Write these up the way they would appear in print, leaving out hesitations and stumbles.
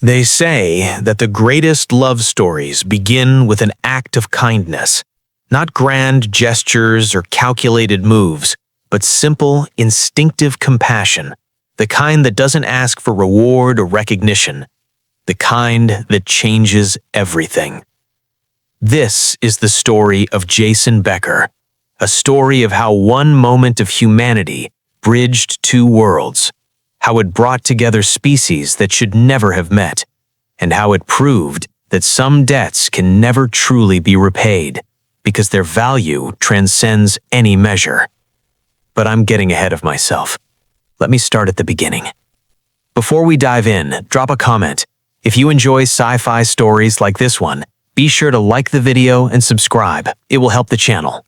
They say that the greatest love stories begin with an act of kindness, not grand gestures or calculated moves, but simple, instinctive compassion, the kind that doesn't ask for reward or recognition, the kind that changes everything. This is the story of Jason Becker, a story of how one moment of humanity bridged two worlds, how it brought together species that should never have met, and how it proved that some debts can never truly be repaid because their value transcends any measure. But I'm getting ahead of myself. Let me start at the beginning. Before we dive in, drop a comment. If you enjoy sci-fi stories like this one, be sure to like the video and subscribe. It will help the channel.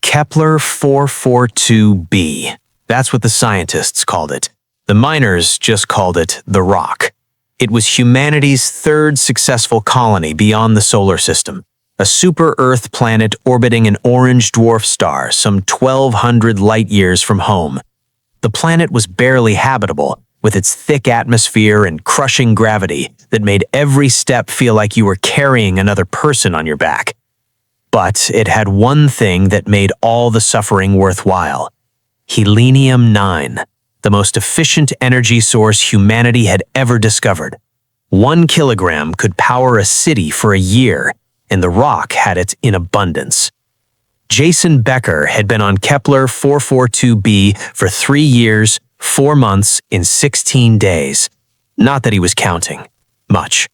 Kepler 442b. That's what the scientists called it. The miners just called it the rock. It was humanity's third successful colony beyond the solar system, a super-Earth planet orbiting an orange dwarf star some 1,200 light-years from home. The planet was barely habitable, with its thick atmosphere and crushing gravity that made every step feel like you were carrying another person on your back. But it had one thing that made all the suffering worthwhile: helium-9, the most efficient energy source humanity had ever discovered. 1 kilogram could power a city for a year, and the rock had it in abundance. Jason Becker had been on Kepler 442b for 3 years, 4 months, in 16 days. Not that he was counting. Much.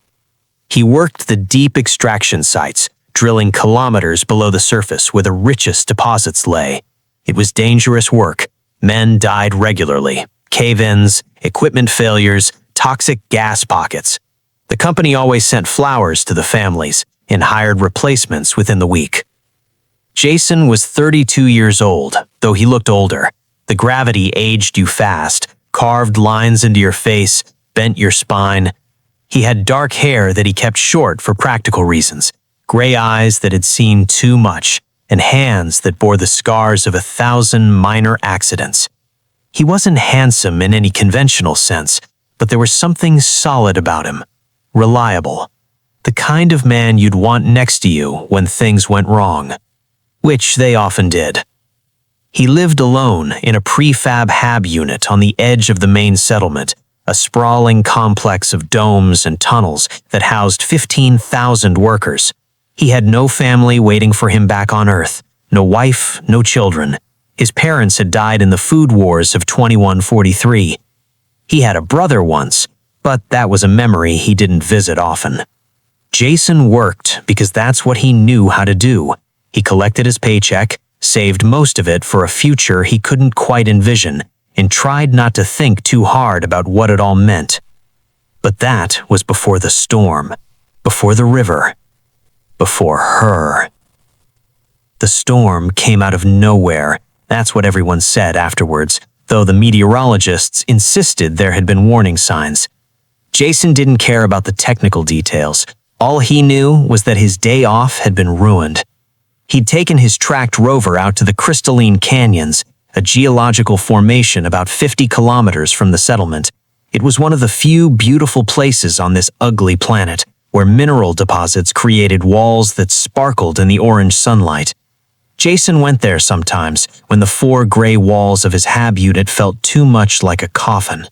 He worked the deep extraction sites, drilling kilometers below the surface where the richest deposits lay. It was dangerous work. Men died regularly. Cave-ins, equipment failures, toxic gas pockets. The company always sent flowers to the families and hired replacements within the week. Jason was 32 years old, though he looked older. The gravity aged you fast, carved lines into your face, bent your spine. He had dark hair that he kept short for practical reasons, gray eyes that had seen too much, and hands that bore the scars of 1,000 minor accidents. He wasn't handsome in any conventional sense, but there was something solid about him, reliable, the kind of man you'd want next to you when things went wrong, which they often did. He lived alone in a prefab hab unit on the edge of the main settlement, a sprawling complex of domes and tunnels that housed 15,000 workers. He had no family waiting for him back on Earth, no wife, no children. His parents had died in the food wars of 2143. He had a brother once, but that was a memory he didn't visit often. Jason worked because that's what he knew how to do. He collected his paycheck, saved most of it for a future he couldn't quite envision, and tried not to think too hard about what it all meant. But that was before the storm, before the river, before her. The storm came out of nowhere. That's what everyone said afterwards, though the meteorologists insisted there had been warning signs. Jason didn't care about the technical details. All he knew was that his day off had been ruined. He'd taken his tracked rover out to the crystalline canyons, a geological formation about 50 kilometers from the settlement. It was one of the few beautiful places on this ugly planet, where mineral deposits created walls that sparkled in the orange sunlight. Jason went there sometimes when the 4 gray walls of his hab unit felt too much like a coffin.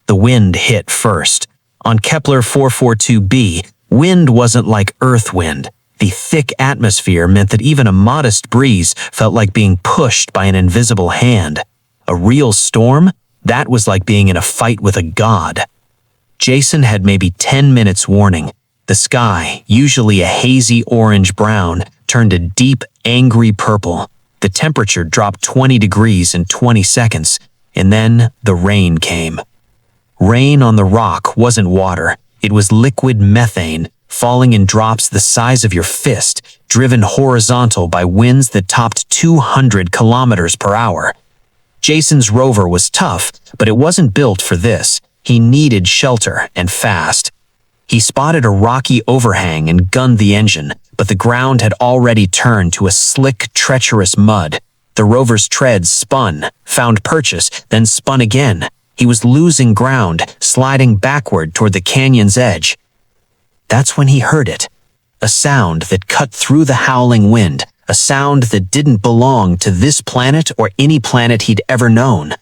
The wind hit first. On Kepler 442b, wind wasn't like Earth wind. The thick atmosphere meant that even a modest breeze felt like being pushed by an invisible hand. A real storm? That was like being in a fight with a god. Jason had maybe 10 minutes warning. The sky, usually a hazy orange-brown, turned a deep, angry purple. The temperature dropped 20 degrees in 20 seconds, and then the rain came. Rain on the rock wasn't water. It was liquid methane, falling in drops the size of your fist, driven horizontal by winds that topped 200 kilometers per hour. Jason's rover was tough, but it wasn't built for this. He needed shelter, and fast. He spotted a rocky overhang and gunned the engine, but the ground had already turned to a slick, treacherous mud. The rover's treads spun, found purchase, then spun again. He was losing ground, sliding backward toward the canyon's edge. That's when he heard it. A sound that cut through the howling wind, a sound that didn't belong to this planet or any planet he'd ever known.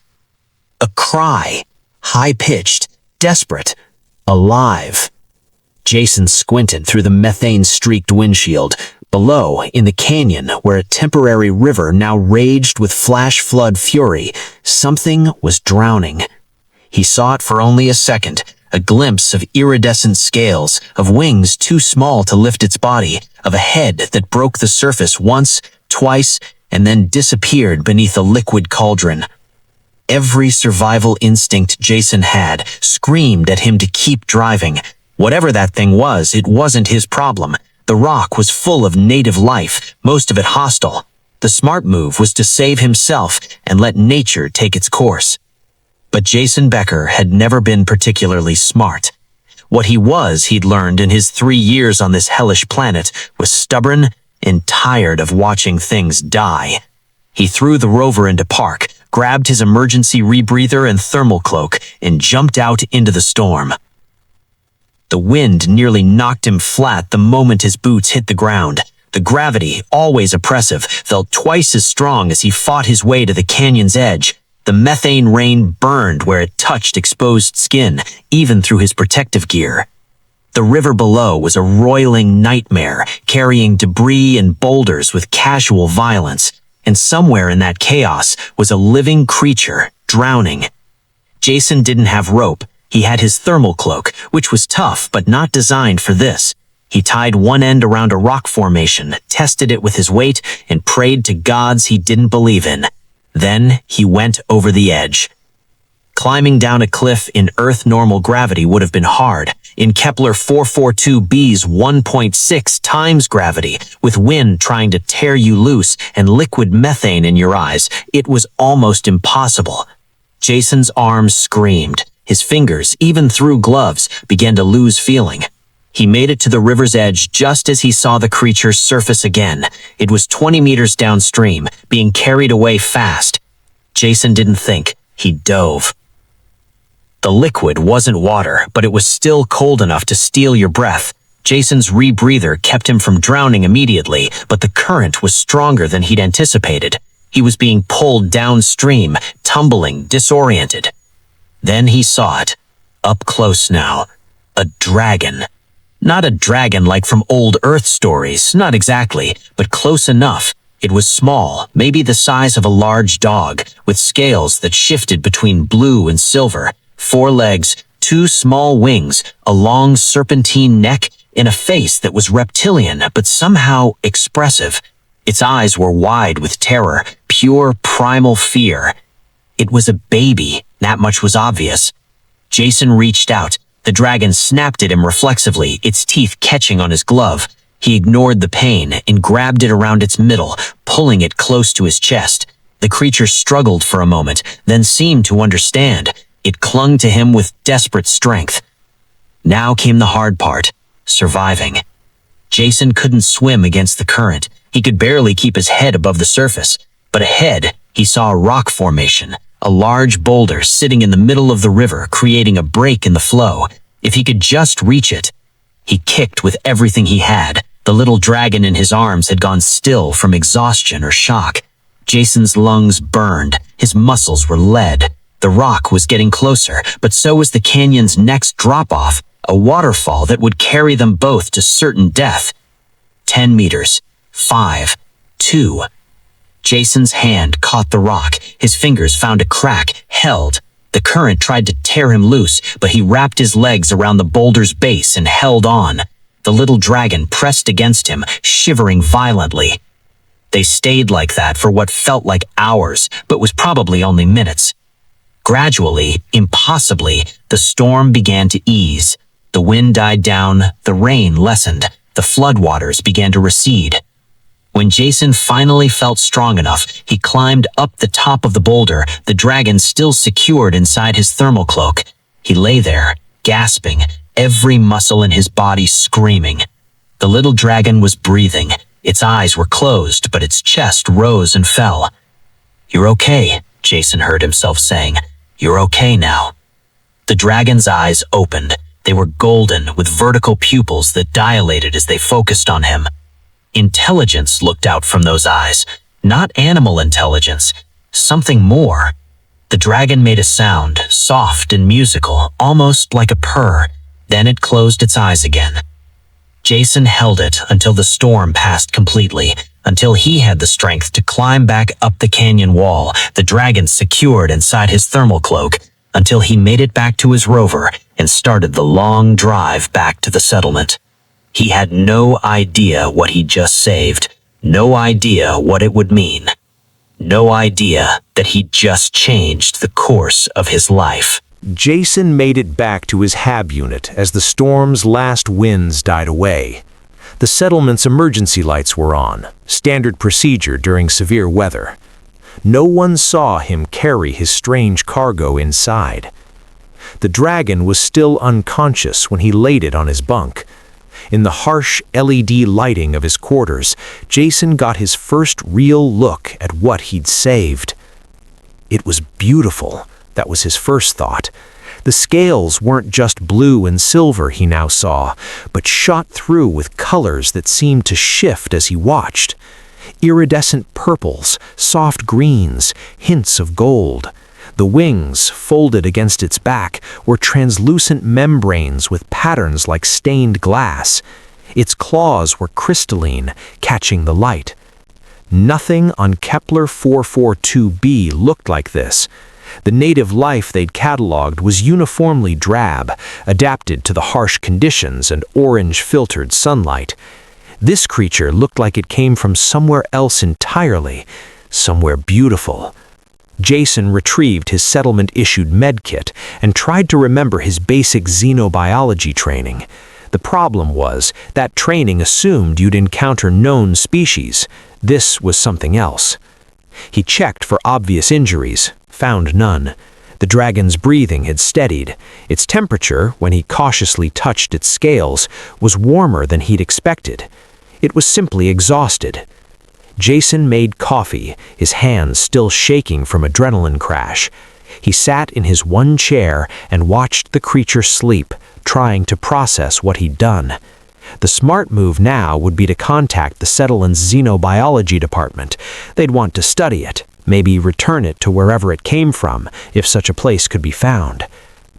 A cry, high-pitched, desperate, alive. Jason squinted through the methane-streaked windshield. Below, in the canyon, where a temporary river now raged with flash flood fury, something was drowning. He saw it for only a second, a glimpse of iridescent scales, of wings too small to lift its body, of a head that broke the surface once, twice, and then disappeared beneath a liquid cauldron. Every survival instinct Jason had screamed at him to keep driving. Whatever that thing was, it wasn't his problem. The rock was full of native life, most of it hostile. The smart move was to save himself and let nature take its course. But Jason Becker had never been particularly smart. What he was, he'd learned in his 3 years on this hellish planet, was stubborn and tired of watching things die. He threw the rover into park, grabbed his emergency rebreather and thermal cloak, and jumped out into the storm. The wind nearly knocked him flat the moment his boots hit the ground. The gravity, always oppressive, felt twice as strong as he fought his way to the canyon's edge. The methane rain burned where it touched exposed skin, even through his protective gear. The river below was a roiling nightmare, carrying debris and boulders with casual violence, and somewhere in that chaos was a living creature, drowning. Jason didn't have rope. He had his thermal cloak, which was tough but not designed for this. He tied one end around a rock formation, tested it with his weight, and prayed to gods he didn't believe in. Then he went over the edge. Climbing down a cliff in Earth normal gravity would have been hard. In Kepler 442b's 1.6 times gravity, with wind trying to tear you loose and liquid methane in your eyes, it was almost impossible. Jason's arms screamed. His fingers, even through gloves, began to lose feeling. He made it to the river's edge just as he saw the creature surface again. It was 20 meters downstream, being carried away fast. Jason didn't think. He dove. The liquid wasn't water, but it was still cold enough to steal your breath. Jason's rebreather kept him from drowning immediately, but the current was stronger than he'd anticipated. He was being pulled downstream, tumbling, disoriented. Then he saw it. Up close now. A dragon. Not a dragon like from old Earth stories, not exactly, but close enough. It was small, maybe the size of a large dog, with scales that shifted between blue and silver, 4 legs, 2 small wings, a long serpentine neck, and a face that was reptilian but somehow expressive. Its eyes were wide with terror, pure primal fear. It was a baby, that much was obvious. Jason reached out. The dragon snapped at him reflexively, its teeth catching on his glove. He ignored the pain and grabbed it around its middle, pulling it close to his chest. The creature struggled for a moment, then seemed to understand. It clung to him with desperate strength. Now came the hard part, surviving. Jason couldn't swim against the current. He could barely keep his head above the surface. But ahead, he saw a rock formation. A large boulder sitting in the middle of the river, creating a break in the flow. If he could just reach it. He kicked with everything he had. The little dragon in his arms had gone still from exhaustion or shock. Jason's lungs burned. His muscles were lead. The rock was getting closer, but so was the canyon's next drop-off, a waterfall that would carry them both to certain death. 10 meters. 5. 2. Jason's hand caught the rock. His fingers found a crack, held. The current tried to tear him loose, but he wrapped his legs around the boulder's base and held on. The little dragon pressed against him, shivering violently. They stayed like that for what felt like hours, but was probably only minutes. Gradually, impossibly, the storm began to ease. The wind died down, the rain lessened, the floodwaters began to recede. When Jason finally felt strong enough, he climbed up the top of the boulder, the dragon still secured inside his thermal cloak. He lay there, gasping, every muscle in his body screaming. The little dragon was breathing. Its eyes were closed, but its chest rose and fell. "You're okay," Jason heard himself saying. "You're okay now." The dragon's eyes opened. They were golden, with vertical pupils that dilated as they focused on him. Intelligence looked out from those eyes. Not animal intelligence. Something more. The dragon made a sound, soft and musical, almost like a purr. Then it closed its eyes again. Jason held it until the storm passed completely, until he had the strength to climb back up the canyon wall, the dragon secured inside his thermal cloak, until he made it back to his rover and started the long drive back to the settlement. He had no idea what he just saved, no idea what it would mean, no idea that he just changed the course of his life. Jason made it back to his hab unit as the storm's last winds died away. The settlement's emergency lights were on, standard procedure during severe weather. No one saw him carry his strange cargo inside. The dragon was still unconscious when he laid it on his bunk. In the harsh LED lighting of his quarters, Jason got his first real look at what he'd saved. It was beautiful. That was his first thought. The scales weren't just blue and silver, he now saw, but shot through with colors that seemed to shift as he watched. Iridescent purples, soft greens, hints of gold. The wings, folded against its back, were translucent membranes with patterns like stained glass. Its claws were crystalline, catching the light. Nothing on Kepler 442b looked like this. The native life they'd cataloged was uniformly drab, adapted to the harsh conditions and orange-filtered sunlight. This creature looked like it came from somewhere else entirely, somewhere beautiful. Jason retrieved his settlement-issued medkit and tried to remember his basic xenobiology training. The problem was that training assumed you'd encounter known species. This was something else. He checked for obvious injuries, found none. The dragon's breathing had steadied. Its temperature, when he cautiously touched its scales, was warmer than he'd expected. It was simply exhausted. Jason made coffee, his hands still shaking from adrenaline crash. He sat in his one chair and watched the creature sleep, trying to process what he'd done. The smart move now would be to contact the settlement's xenobiology department. They'd want to study it, maybe return it to wherever it came from, if such a place could be found.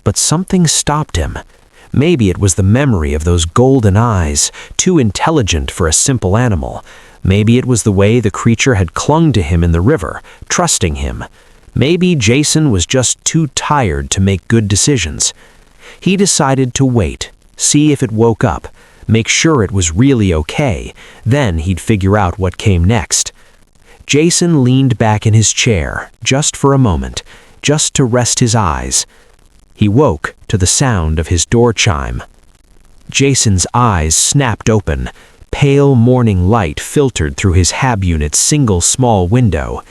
But something stopped him. Maybe it was the memory of those golden eyes, too intelligent for a simple animal. Maybe it was the way the creature had clung to him in the river, trusting him. Maybe Jason was just too tired to make good decisions. He decided to wait, see if it woke up, make sure it was really okay. Then he'd figure out what came next. Jason leaned back in his chair, just for a moment, just to rest his eyes. He woke to the sound of his door chime. Jason's eyes snapped open. Pale morning light filtered through his hab unit's single small window.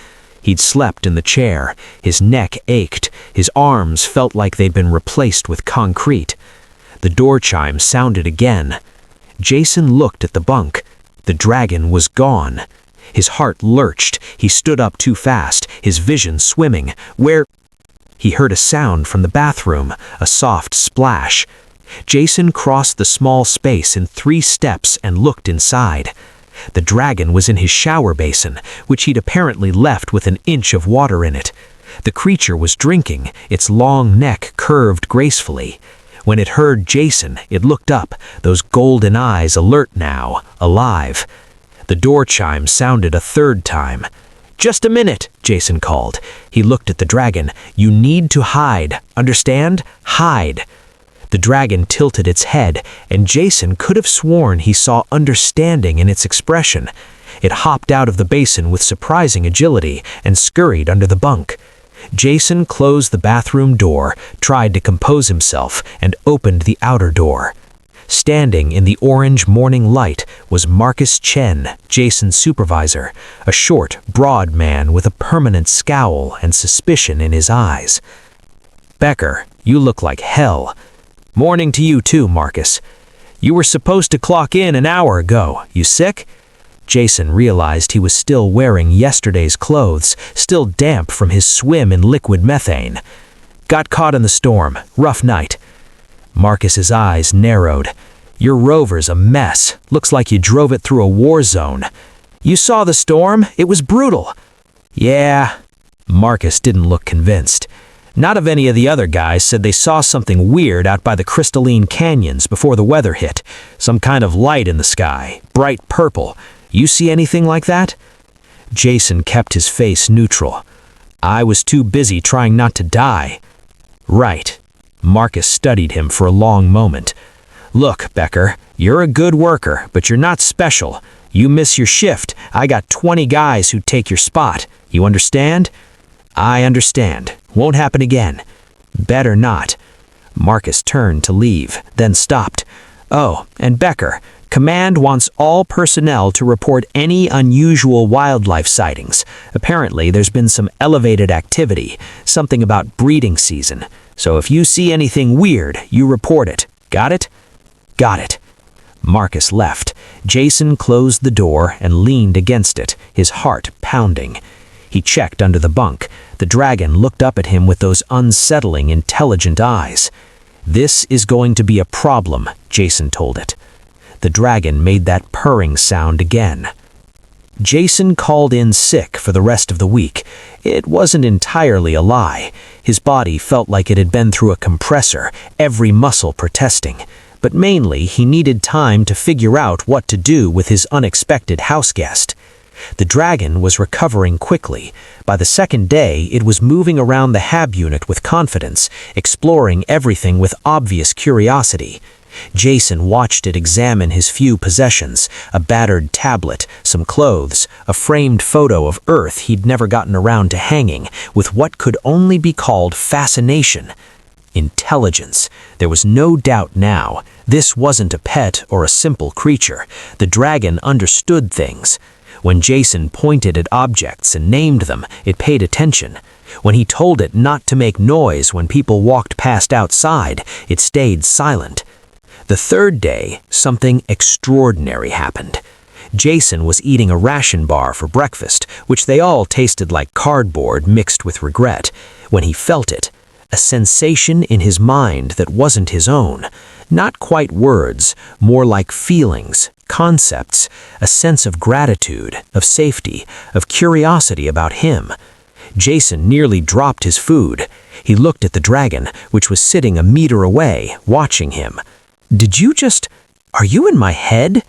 He'd slept in the chair. His neck ached. His arms felt like they'd been replaced with concrete. The door chime sounded again. Jason looked at the bunk. The dragon was gone. His heart lurched. He stood up too fast, his vision swimming. Where? He heard a sound from the bathroom, a soft splash. Jason crossed the small space in 3 steps and looked inside. The dragon was in his shower basin, which he'd apparently left with an inch of water in it. The creature was drinking, its long neck curved gracefully. When it heard Jason, it looked up, those golden eyes alert now, alive. The door chime sounded a 3rd time. "Just a minute," Jason called. He looked at the dragon. "You need to hide. Understand? Hide." The dragon tilted its head, and Jason could have sworn he saw understanding in its expression. It hopped out of the basin with surprising agility and scurried under the bunk. Jason closed the bathroom door, tried to compose himself, and opened the outer door. Standing in the orange morning light was Marcus Chen, Jason's supervisor, a short, broad man with a permanent scowl and suspicion in his eyes. "Becker, you look like hell." "Morning to you too, Marcus. You were supposed to clock in an hour ago. You sick?" Jason realized he was still wearing yesterday's clothes, still damp from his swim in liquid methane. Got caught in the storm. Rough night." Marcus's eyes narrowed. "Your rover's a mess. Looks like you drove it through a war zone." "You saw the storm? It was brutal." "Yeah." Marcus didn't look convinced. Not of any of the other guys said they saw something weird out by the crystalline canyons before the weather hit. Some kind of light in the sky, bright purple. You see anything like that? Jason kept his face neutral. "I was too busy trying not to die." "Right." Marcus studied him for a long moment. "Look, Becker, you're a good worker, but you're not special. You miss your shift, I got 20 guys who'd take your spot. You understand?" "I understand. Won't happen again." "Better not." Marcus turned to leave, then stopped. "Oh, and Becker, Command wants all personnel to report any unusual wildlife sightings. Apparently, there's been some elevated activity, something about breeding season. So if you see anything weird, you report it. Got it?" "Got it." Marcus left. Jason closed the door and leaned against it, his heart pounding. He checked under the bunk. The dragon looked up at him with those unsettling, intelligent eyes. "This is going to be a problem," Jason told it. The dragon made that purring sound again. Jason called in sick for the rest of the week. It wasn't entirely a lie. His body felt like it had been through a compressor, every muscle protesting. But mainly, he needed time to figure out what to do with his unexpected houseguest. The dragon was recovering quickly. By the second day, it was moving around the hab unit with confidence, exploring everything with obvious curiosity. Jason watched it examine his few possessions, a battered tablet, some clothes, a framed photo of Earth he'd never gotten around to hanging, with what could only be called fascination. Intelligence. There was no doubt now. This wasn't a pet or a simple creature. The dragon understood things. When Jason pointed at objects and named them, it paid attention. When he told it not to make noise when people walked past outside, it stayed silent. The third day, something extraordinary happened. Jason was eating a ration bar for breakfast, which they all tasted like cardboard mixed with regret, when he felt it. A sensation in his mind that wasn't his own. Not quite words, more like feelings, concepts, a sense of gratitude, of safety, of curiosity about him. Jason nearly dropped his food. He looked at the dragon, which was sitting a meter away, watching him. Are you in my head?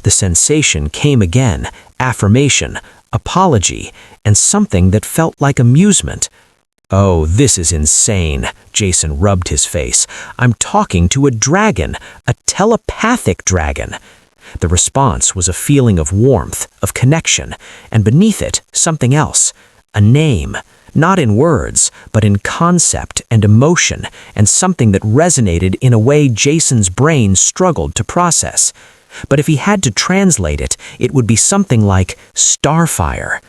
The sensation came again, affirmation, apology, and something that felt like amusement. "Oh, this is insane," Jason rubbed his face. "I'm talking to a dragon, a telepathic dragon." The response was a feeling of warmth, of connection, and beneath it, something else, a name, not in words, but in concept and emotion, and something that resonated in a way Jason's brain struggled to process. But if he had to translate it, it would be something like Starfire.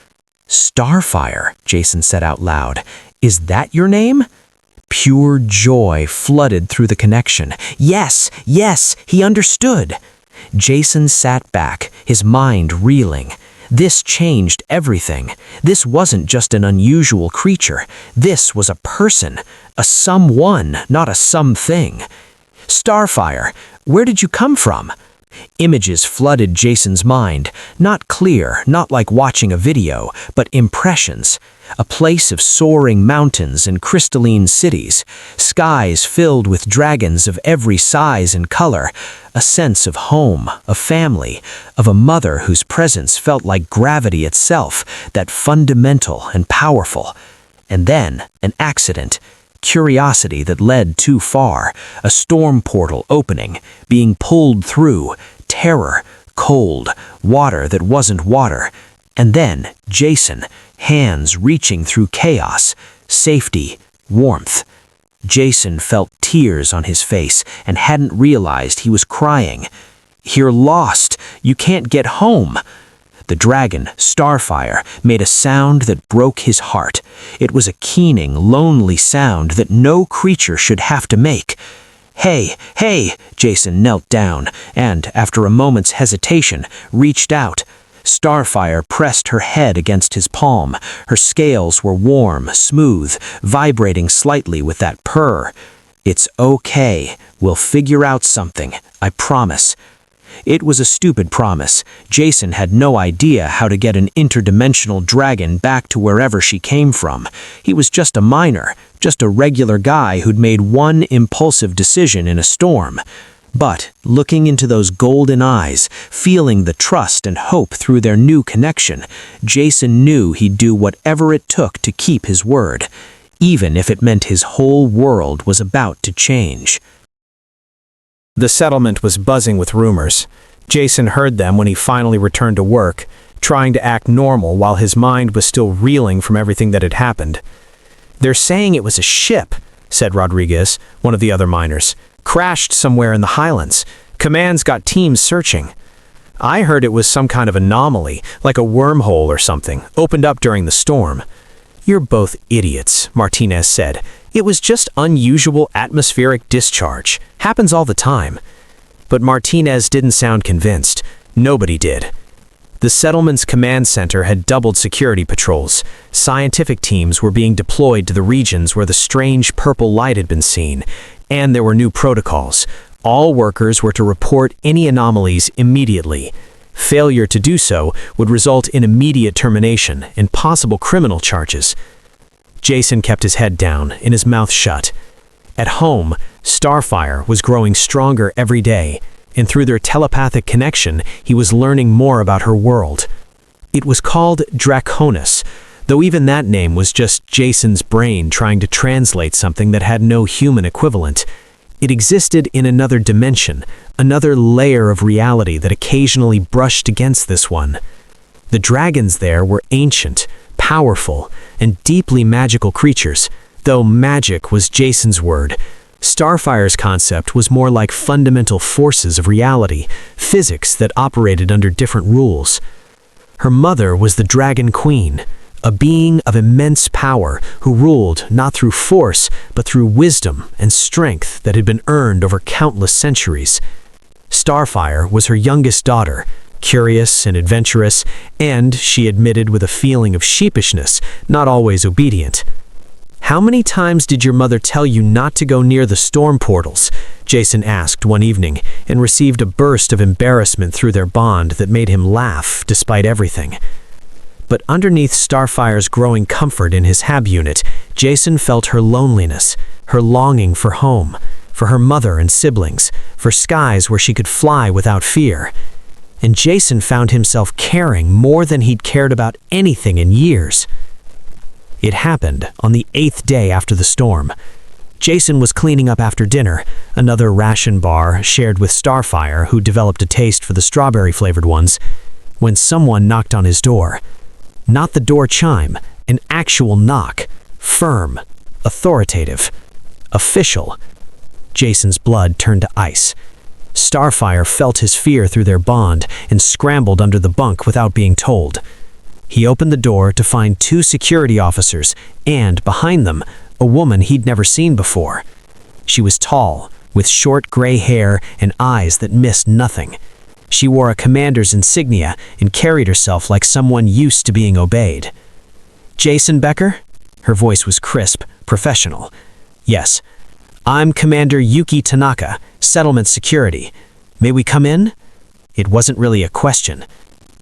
"Starfire," Jason said out loud. "Is that your name?" Pure joy flooded through the connection. Yes, he understood. Jason sat back, his mind reeling. This changed everything. This wasn't just an unusual creature. This was a person, a someone, not a something. "Starfire, where did you come from?" Images flooded Jason's mind, not clear, not like watching a video, but impressions. A place of soaring mountains and crystalline cities, skies filled with dragons of every size and color, a sense of home, of family, of a mother whose presence felt like gravity itself, that fundamental and powerful. And then, an accident. Curiosity that led too far, a storm portal opening, being pulled through, terror, cold, water that wasn't water. And then, Jason, hands reaching through chaos, safety, warmth. Jason felt tears on his face and hadn't realized he was crying. "You're lost. You can't get home." The dragon, Starfire, made a sound that broke his heart. It was a keening, lonely sound that no creature should have to make. Hey, Jason knelt down and, after a moment's hesitation, reached out. Starfire pressed her head against his palm. Her scales were warm, smooth, vibrating slightly with that purr. "It's okay. We'll figure out something. I promise." It was a stupid promise. Jason had no idea how to get an interdimensional dragon back to wherever she came from. He was just a miner, just a regular guy who'd made one impulsive decision in a storm. But, looking into those golden eyes, feeling the trust and hope through their new connection, Jason knew he'd do whatever it took to keep his word, even if it meant his whole world was about to change. The settlement was buzzing with rumors. Jason heard them when he finally returned to work, trying to act normal while his mind was still reeling from everything that had happened. "They're saying it was a ship," said Rodriguez, one of the other miners. "Crashed somewhere in the Highlands. Command's got teams searching. I heard it was some kind of anomaly, like a wormhole or something, opened up during the storm." "You're both idiots," Martinez said. "It was just unusual atmospheric discharge. Happens all the time." But Martinez didn't sound convinced. Nobody did. The settlement's command center had doubled security patrols. Scientific teams were being deployed to the regions where the strange purple light had been seen, and there were new protocols. All workers were to report any anomalies immediately. Failure to do so would result in immediate termination and possible criminal charges. Jason kept his head down and his mouth shut. At home, Starfire was growing stronger every day, and through their telepathic connection, he was learning more about her world. It was called Draconis, though even that name was just Jason's brain trying to translate something that had no human equivalent. It existed in another dimension, another layer of reality that occasionally brushed against this one. The dragons there were ancient, powerful, and deeply magical creatures, though magic was Jason's word. Starfire's concept was more like fundamental forces of reality, physics that operated under different rules. Her mother was the Dragon Queen, a being of immense power who ruled not through force but through wisdom and strength that had been earned over countless centuries. Starfire was her youngest daughter, curious and adventurous, and, she admitted with a feeling of sheepishness, not always obedient. "How many times did your mother tell you not to go near the storm portals?" Jason asked one evening, and received a burst of embarrassment through their bond that made him laugh despite everything. But underneath Starfire's growing comfort in his hab unit, Jason felt her loneliness, her longing for home, for her mother and siblings, for skies where she could fly without fear. And Jason found himself caring more than he'd cared about anything in years. It happened on the 8th day after the storm. Jason was cleaning up after dinner, another ration bar shared with Starfire, who developed a taste for the strawberry-flavored ones, when someone knocked on his door. Not the door chime, an actual knock. Firm, authoritative, official. Jason's blood turned to ice. Starfire felt his fear through their bond and scrambled under the bunk without being told. He opened the door to find 2 security officers and, behind them, a woman he'd never seen before. She was tall, with short gray hair and eyes that missed nothing. She wore a commander's insignia and carried herself like someone used to being obeyed. "Jason Becker?" Her voice was crisp, professional. "Yes. I'm Commander Yuki Tanaka, Settlement Security. May we come in?" It wasn't really a question.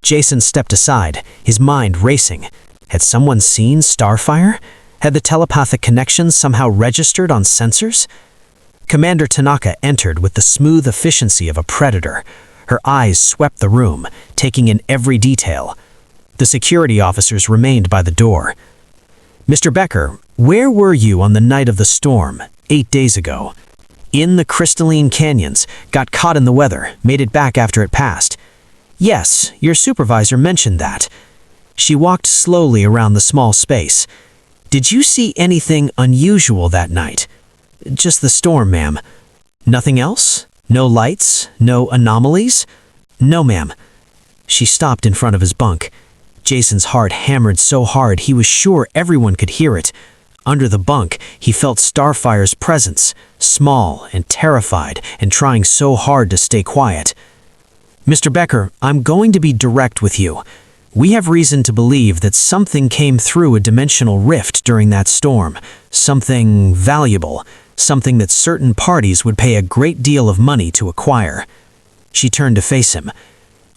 Jason stepped aside, his mind racing. Had someone seen Starfire? Had the telepathic connection somehow registered on sensors? Commander Tanaka entered with the smooth efficiency of a predator. Her eyes swept the room, taking in every detail. The security officers remained by the door. "Mr. Becker, where were you on the night of the storm, 8 days ago?" "In the crystalline canyons, got caught in the weather, made it back after it passed." "Yes, your supervisor mentioned that." She walked slowly around the small space. "Did you see anything unusual that night?" "Just the storm, ma'am." "Nothing else? No lights? No anomalies?" "No, ma'am." She stopped in front of his bunk. Jason's heart hammered so hard he was sure everyone could hear it. Under the bunk, he felt Starfire's presence, small and terrified and trying so hard to stay quiet. Mr. Becker, I'm going to be direct with you. We have reason to believe that something came through a dimensional rift during that storm. Something valuable. Something that certain parties would pay a great deal of money to acquire. She turned to face him.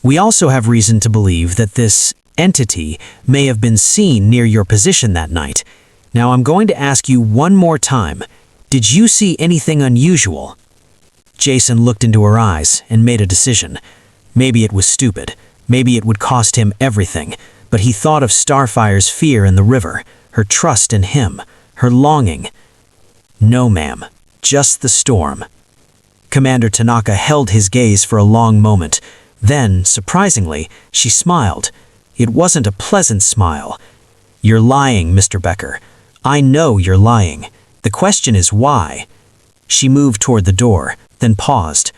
We also have reason to believe that this entity may have been seen near your position that night. Now I'm going to ask you one more time. Did you see anything unusual? Jason looked into her eyes and made a decision. Maybe it was stupid. Maybe it would cost him everything. But he thought of Starfire's fear in the river, her trust in him, her longing. No, ma'am. Just the storm. Commander Tanaka held his gaze for a long moment. Then, surprisingly, she smiled. It wasn't a pleasant smile. You're lying, Mr. Becker. I know you're lying. The question is why? She moved toward the door, then paused.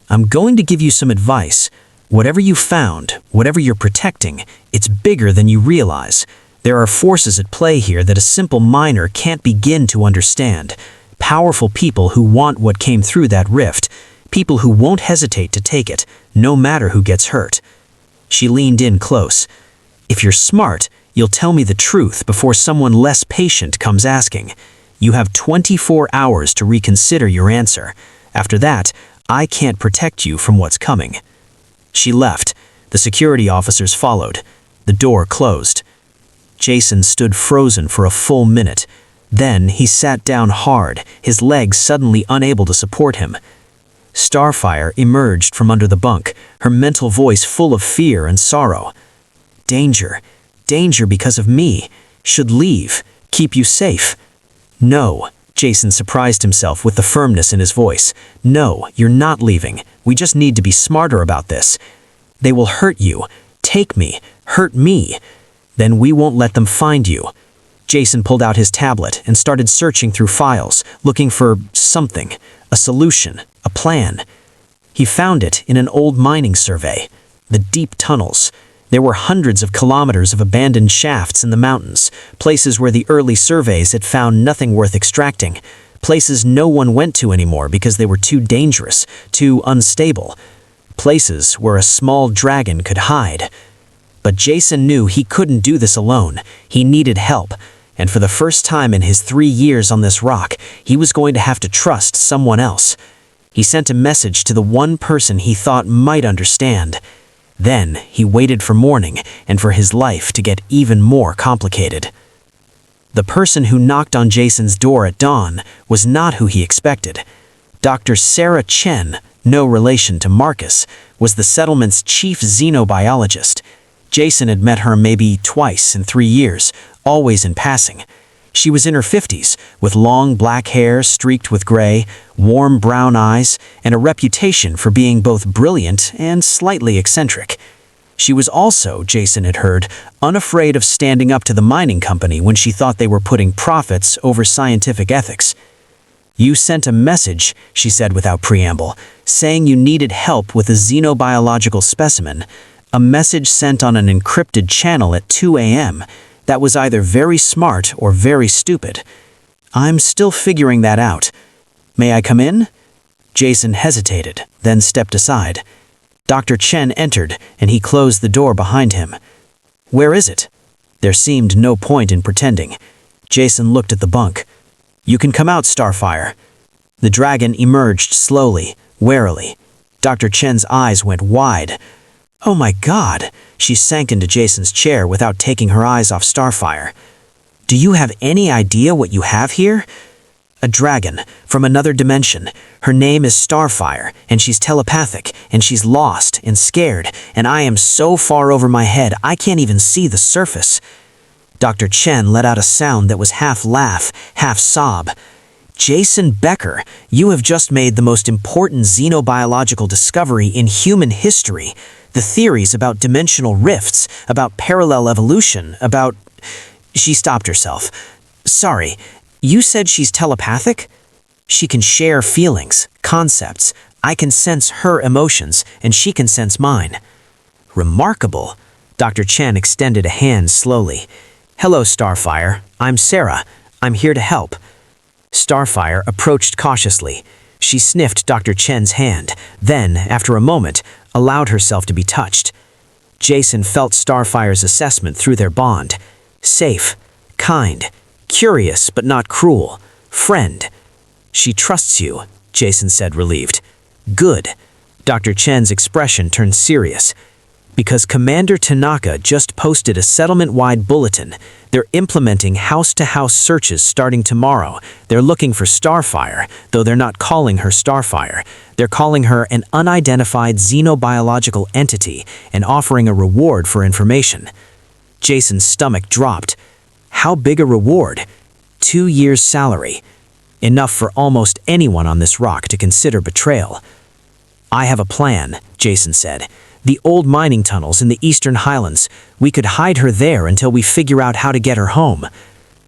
I'm going to give you some advice. Whatever you found, whatever you're protecting, it's bigger than you realize. There are forces at play here that a simple miner can't begin to understand. Powerful people who want what came through that rift. People who won't hesitate to take it, no matter who gets hurt. She leaned in close. If you're smart, you'll tell me the truth before someone less patient comes asking. You have 24 hours to reconsider your answer. After that, I can't protect you from what's coming. She left. The security officers followed. The door closed. Jason stood frozen for a full minute. Then he sat down hard, his legs suddenly unable to support him. Starfire emerged from under the bunk, her mental voice full of fear and sorrow. Danger. Danger because of me. Should leave. Keep you safe. No. Jason surprised himself with the firmness in his voice. No, you're not leaving. We just need to be smarter about this. They will hurt you. Take me. Hurt me. Then we won't let them find you. Jason pulled out his tablet and started searching through files, looking for something, a solution, a plan. He found it in an old mining survey. The deep tunnels. There were hundreds of kilometers of abandoned shafts in the mountains, places where the early surveys had found nothing worth extracting, places no one went to anymore because they were too dangerous, too unstable, places where a small dragon could hide. But Jason knew he couldn't do this alone. He needed help, and for the first time in his 3 years on this rock, he was going to have to trust someone else. He sent a message to the one person he thought might understand. Then he waited for morning and for his life to get even more complicated. The person who knocked on Jason's door at dawn was not who he expected. Dr. Sarah Chen, no relation to Marcus, was the settlement's chief xenobiologist. Jason had met her maybe twice in 3 years, always in passing. She was in her 50s, with long black hair streaked with gray, warm brown eyes, and a reputation for being both brilliant and slightly eccentric. She was also, Jason had heard, unafraid of standing up to the mining company when she thought they were putting profits over scientific ethics. You sent a message, she said without preamble, saying you needed help with a xenobiological specimen, a message sent on an encrypted channel at 2 a.m., that was either very smart or very stupid. I'm still figuring that out. May I come in? Jason hesitated, then stepped aside. Dr. Chen entered, and he closed the door behind him. Where is it? There seemed no point in pretending. Jason looked at the bunk. You can come out, Starfire. The dragon emerged slowly, warily. Dr. Chen's eyes went wide. Oh my God! She sank into Jason's chair without taking her eyes off Starfire. Do you have any idea what you have here? A dragon, from another dimension. Her name is Starfire, and she's telepathic, and she's lost and scared, and I am so far over my head I can't even see the surface. Dr. Chen let out a sound that was half laugh, half sob. Jason Becker, you have just made the most important xenobiological discovery in human history. The theories about dimensional rifts, about parallel evolution, about... She stopped herself. Sorry, you said she's telepathic? She can share feelings, concepts. I can sense her emotions, and she can sense mine. Remarkable. Dr. Chen extended a hand slowly. Hello, Starfire. I'm Sarah. I'm here to help. Starfire approached cautiously. She sniffed Dr. Chen's hand. Then, after a moment, allowed herself to be touched. Jason felt Starfire's assessment through their bond. Safe, kind, curious but not cruel, friend. She trusts you, Jason said, relieved. Good. Dr. Chen's expression turned serious. Because Commander Tanaka just posted a settlement-wide bulletin. They're implementing house-to-house searches starting tomorrow. They're looking for Starfire, though they're not calling her Starfire. They're calling her an unidentified xenobiological entity and offering a reward for information. Jason's stomach dropped. How big a reward? 2 years' salary. Enough for almost anyone on this rock to consider betrayal. I have a plan, Jason said. The old mining tunnels in the Eastern Highlands. We could hide her there until we figure out how to get her home.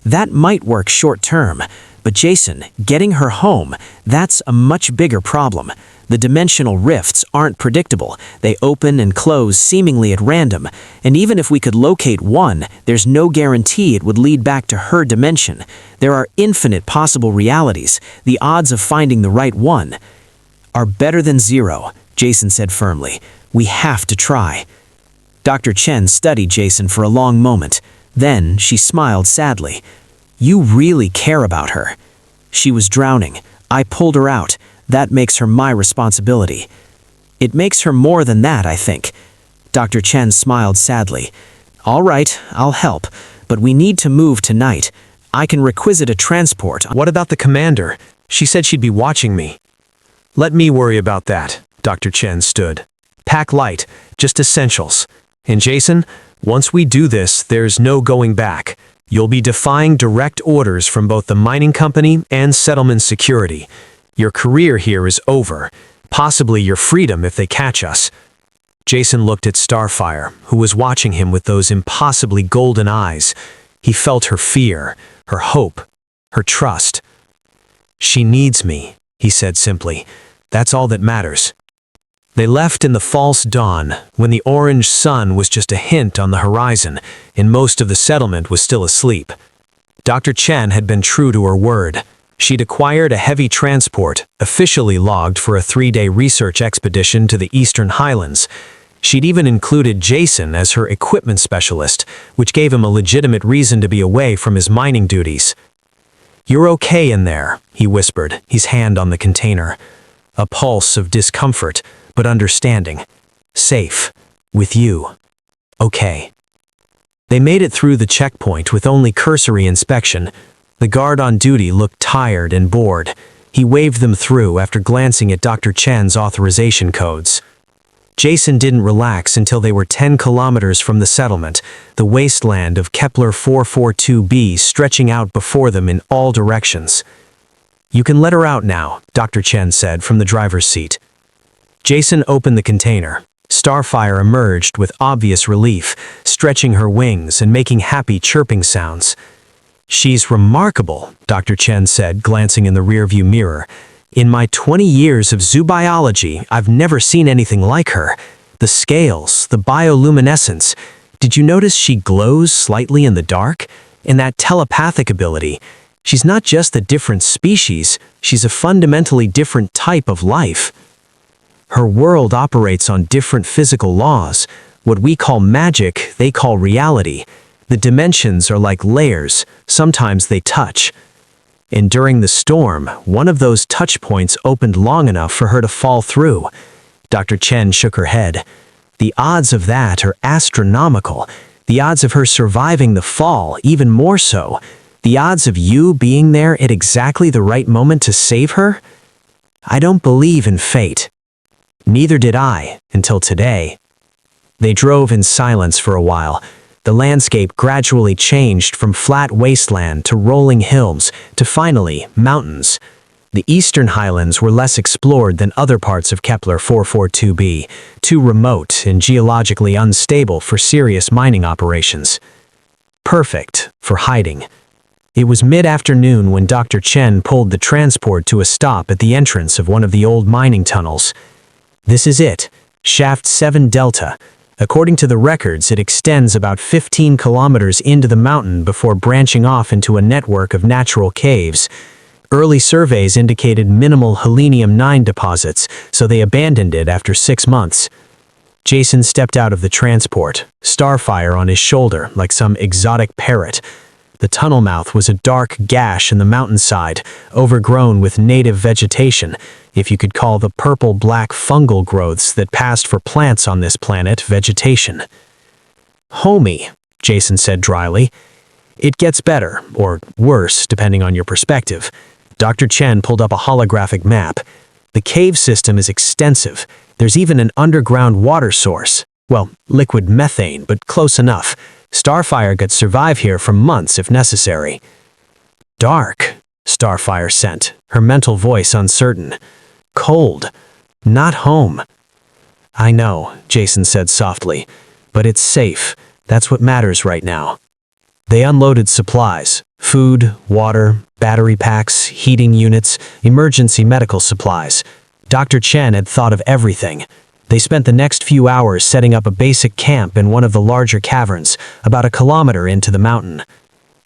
That might work short-term, but Jason, getting her home, that's a much bigger problem. The dimensional rifts aren't predictable. They open and close seemingly at random, and even if we could locate one, there's no guarantee it would lead back to her dimension. There are infinite possible realities. The odds of finding the right one are better than zero, Jason said firmly. We have to try. Dr. Chen studied Jason for a long moment. Then she smiled sadly. You really care about her. She was drowning. I pulled her out. That makes her my responsibility. It makes her more than that, I think. Dr. Chen smiled sadly. All right, I'll help, but we need to move tonight. I can requisite a transport. What about the commander? She said she'd be watching me. Let me worry about that. Dr. Chen stood. Pack light, just essentials. And Jason, once we do this, there's no going back. You'll be defying direct orders from both the mining company and settlement security. Your career here is over. Possibly your freedom if they catch us. Jason looked at Starfire, who was watching him with those impossibly golden eyes. He felt her fear, her hope, her trust. She needs me, he said simply. That's all that matters. They left in the false dawn, when the orange sun was just a hint on the horizon, and most of the settlement was still asleep. Dr. Chen had been true to her word. She'd acquired a heavy transport, officially logged for a 3-day research expedition to the Eastern Highlands. She'd even included Jason as her equipment specialist, which gave him a legitimate reason to be away from his mining duties. You're okay in there, he whispered, his hand on the container. A pulse of discomfort, but understanding. Safe. With you. Okay. They made it through the checkpoint with only cursory inspection. The guard on duty looked tired and bored. He waved them through after glancing at Dr. Chen's authorization codes. Jason didn't relax until they were 10 kilometers from the settlement, the wasteland of Kepler 442b stretching out before them in all directions. You can let her out now, Dr. Chen said from the driver's seat. Jason opened the container. Starfire emerged with obvious relief, stretching her wings and making happy chirping sounds. She's remarkable, Dr. Chen said, glancing in the rearview mirror. In my 20 years of zoobiology, I've never seen anything like her. The scales, the bioluminescence. Did you notice she glows slightly in the dark? And that telepathic ability. She's not just a different species, she's a fundamentally different type of life. Her world operates on different physical laws. What we call magic, they call reality. The dimensions are like layers, sometimes they touch. And during the storm, one of those touch points opened long enough for her to fall through. Dr. Chen shook her head. The odds of that are astronomical. The odds of her surviving the fall, even more so. The odds of you being there at exactly the right moment to save her? I don't believe in fate. Neither did I, until today. They drove in silence for a while. The landscape gradually changed from flat wasteland to rolling hills, to finally, mountains. The Eastern Highlands were less explored than other parts of Kepler 442b, too remote and geologically unstable for serious mining operations. Perfect for hiding. It was mid-afternoon when Dr. Chen pulled the transport to a stop at the entrance of one of the old mining tunnels. This is it, Shaft 7 Delta. According to the records, it extends about 15 kilometers into the mountain before branching off into a network of natural caves. Early surveys indicated minimal Helenium-9 deposits, so they abandoned it after 6 months. Jason stepped out of the transport, Starfire on his shoulder like some exotic parrot. The tunnel mouth was a dark gash in the mountainside, overgrown with native vegetation, if you could call the purple-black fungal growths that passed for plants on this planet vegetation. "Homie," Jason said dryly. "It gets better, or worse, depending on your perspective." Dr. Chen pulled up a holographic map. "The cave system is extensive. There's even an underground water source. Well, liquid methane, but close enough. Starfire could survive here for months if necessary." "Dark," Starfire sent, her mental voice uncertain. "Cold. Not home." "I know," Jason said softly, "but it's safe. That's what matters right now." They unloaded supplies: food, water, battery packs, heating units, emergency medical supplies. Dr. Chen had thought of everything. They spent the next few hours setting up a basic camp in one of the larger caverns, about a kilometer into the mountain.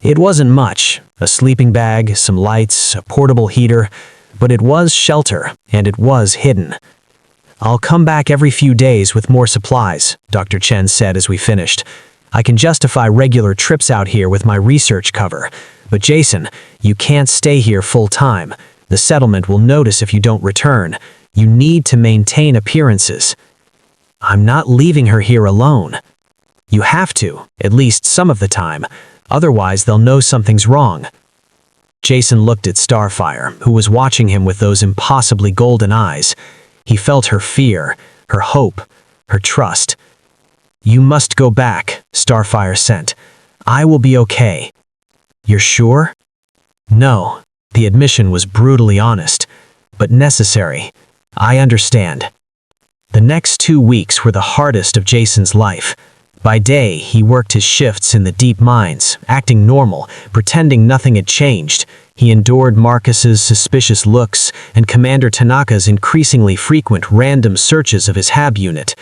It wasn't much: a sleeping bag, some lights, a portable heater, but it was shelter, and it was hidden. "I'll come back every few days with more supplies," Dr. Chen said as we finished. "I can justify regular trips out here with my research cover. But Jason, you can't stay here full-time. The settlement will notice if you don't return. You need to maintain appearances." "I'm not leaving her here alone." "You have to, at least some of the time. Otherwise, they'll know something's wrong." Jason looked at Starfire, who was watching him with those impossibly golden eyes. He felt her fear, her hope, her trust. "You must go back," Starfire sent. "I will be okay." "You're sure?" "No." The admission was brutally honest, but necessary. "I understand." The next 2 weeks were the hardest of Jason's life. By day, he worked his shifts in the deep mines, acting normal, pretending nothing had changed. He endured Marcus's suspicious looks and Commander Tanaka's increasingly frequent random searches of his hab unit.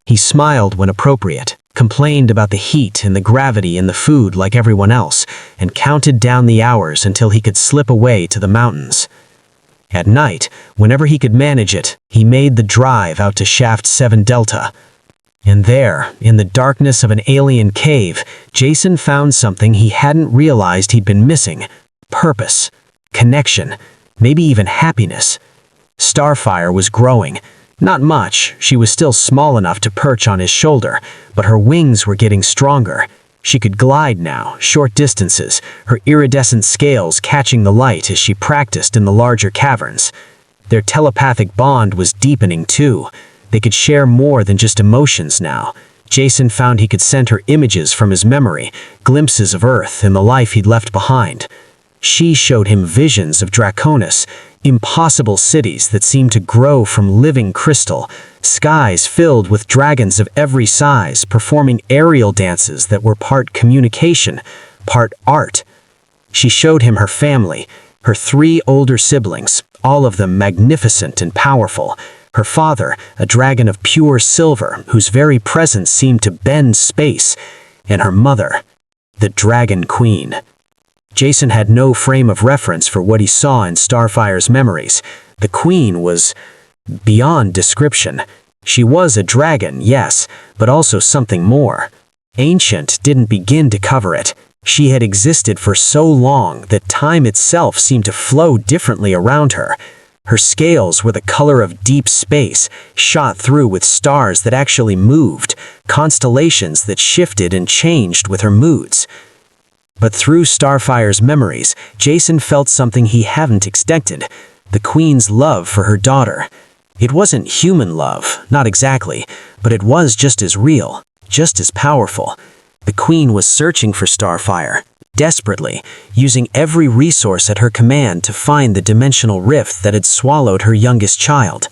He smiled when appropriate, complained about the heat and the gravity in the food like everyone else, and counted down the hours until he could slip away to the mountains. At night, whenever he could manage it, he made the drive out to Shaft 7 Delta. And there, in the darkness of an alien cave, Jason found something he hadn't realized he'd been missing: purpose, connection, maybe even happiness. Starfire was growing. Not much, she was still small enough to perch on his shoulder, but her wings were getting stronger. She could glide now, short distances, her iridescent scales catching the light as she practiced in the larger caverns. Their telepathic bond was deepening too. They could share more than just emotions now. Jason found he could send her images from his memory, glimpses of Earth and the life he'd left behind. She showed him visions of Draconis, impossible cities that seemed to grow from living crystal, skies filled with dragons of every size performing aerial dances that were part communication, part art. She showed him her family, her 3 older siblings, all of them magnificent and powerful. Her father, a dragon of pure silver, whose very presence seemed to bend space, and her mother, the Dragon Queen. Jason had no frame of reference for what he saw in Starfire's memories. The Queen was beyond description. She was a dragon, yes, but also something more. Ancient didn't begin to cover it. She had existed for so long that time itself seemed to flow differently around her. Her scales were the color of deep space, shot through with stars that actually moved, constellations that shifted and changed with her moods. But through Starfire's memories, Jason felt something he hadn't expected: the Queen's love for her daughter. It wasn't human love, not exactly, but it was just as real, just as powerful. The Queen was searching for Starfire, desperately, using every resource at her command to find the dimensional rift that had swallowed her youngest child.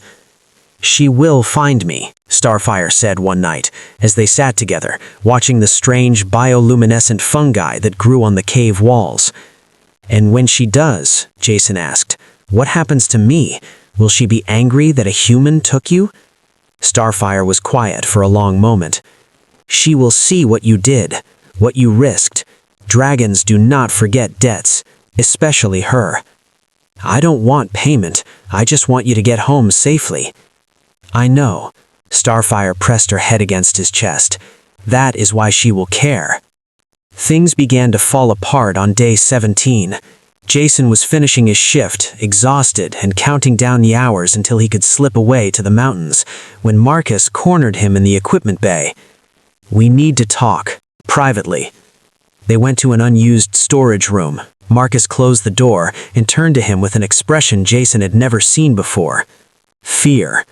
"She will find me," Starfire said one night, as they sat together, watching the strange bioluminescent fungi that grew on the cave walls. "And when she does," Jason asked, "what happens to me? Will she be angry that a human took you?" Starfire was quiet for a long moment. "She will see what you did, what you risked. Dragons do not forget debts, especially her. I don't want payment, I just want you to get home safely." "I know. Starfire pressed her head against his chest. That is why she will care. Things began to fall apart on day 17. Jason was finishing his shift, exhausted, and counting down the hours until he could slip away to the mountains, when Marcus cornered him in the equipment bay. "We need to talk, privately." They went to an unused storage room. Marcus closed the door and turned to him with an expression Jason had never seen before. Fear.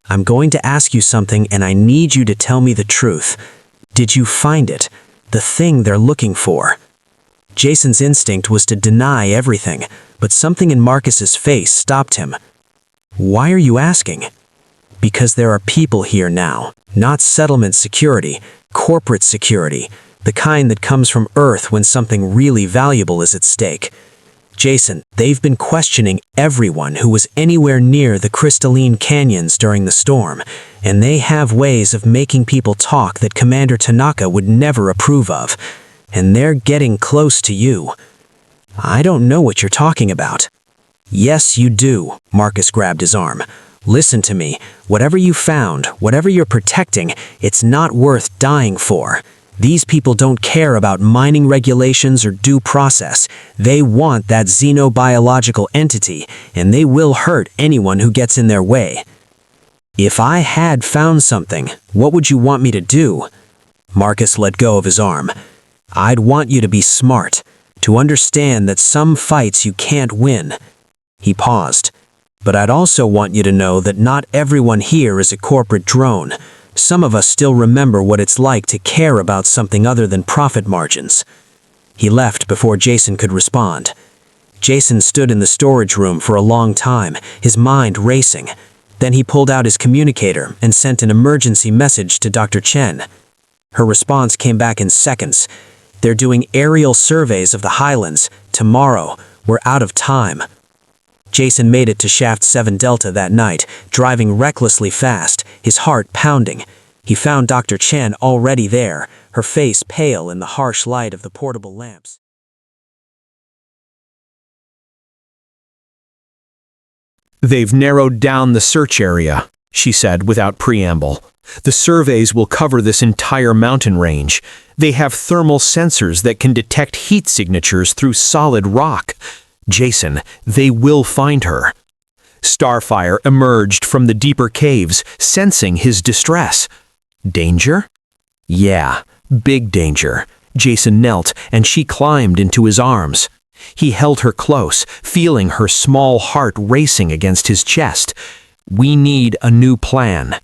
"I'm going to ask you something and I need you to tell me the truth. Did you find it? The thing they're looking for?" Jason's instinct was to deny everything, but something in Marcus's face stopped him. "Why are you asking?" "Because there are people here now, not settlement security, corporate security, the kind that comes from Earth when something really valuable is at stake. Jason, they've been questioning everyone who was anywhere near the crystalline canyons during the storm, and they have ways of making people talk that Commander Tanaka would never approve of. And they're getting close to you." "I don't know what you're talking about." "Yes, you do." Marcus grabbed his arm. "Listen to me. Whatever you found, whatever you're protecting, it's not worth dying for. These people don't care about mining regulations or due process. They want that xenobiological entity, and they will hurt anyone who gets in their way." "If I had found something, what would you want me to do?" Marcus let go of his arm. "I'd want you to be smart, to understand that some fights you can't win." He paused. "But I'd also want you to know that not everyone here is a corporate drone. Some of us still remember what it's like to care about something other than profit margins." He left before Jason could respond. Jason stood in the storage room for a long time, his mind racing. Then he pulled out his communicator and sent an emergency message to Dr. Chen. Her response came back in seconds. "They're doing aerial surveys of the highlands. Tomorrow. We're out of time." Jason made it to Shaft 7 Delta that night, driving recklessly fast, his heart pounding. He found Dr. Chen already there, her face pale in the harsh light of the portable lamps. "They've narrowed down the search area," she said without preamble. "The surveys will cover this entire mountain range. They have thermal sensors that can detect heat signatures through solid rock. Jason, they will find her." Starfire emerged from the deeper caves, sensing his distress. Danger? Yeah, big danger. Jason knelt, and she climbed into his arms. He held her close, feeling her small heart racing against his chest. "We need a new plan."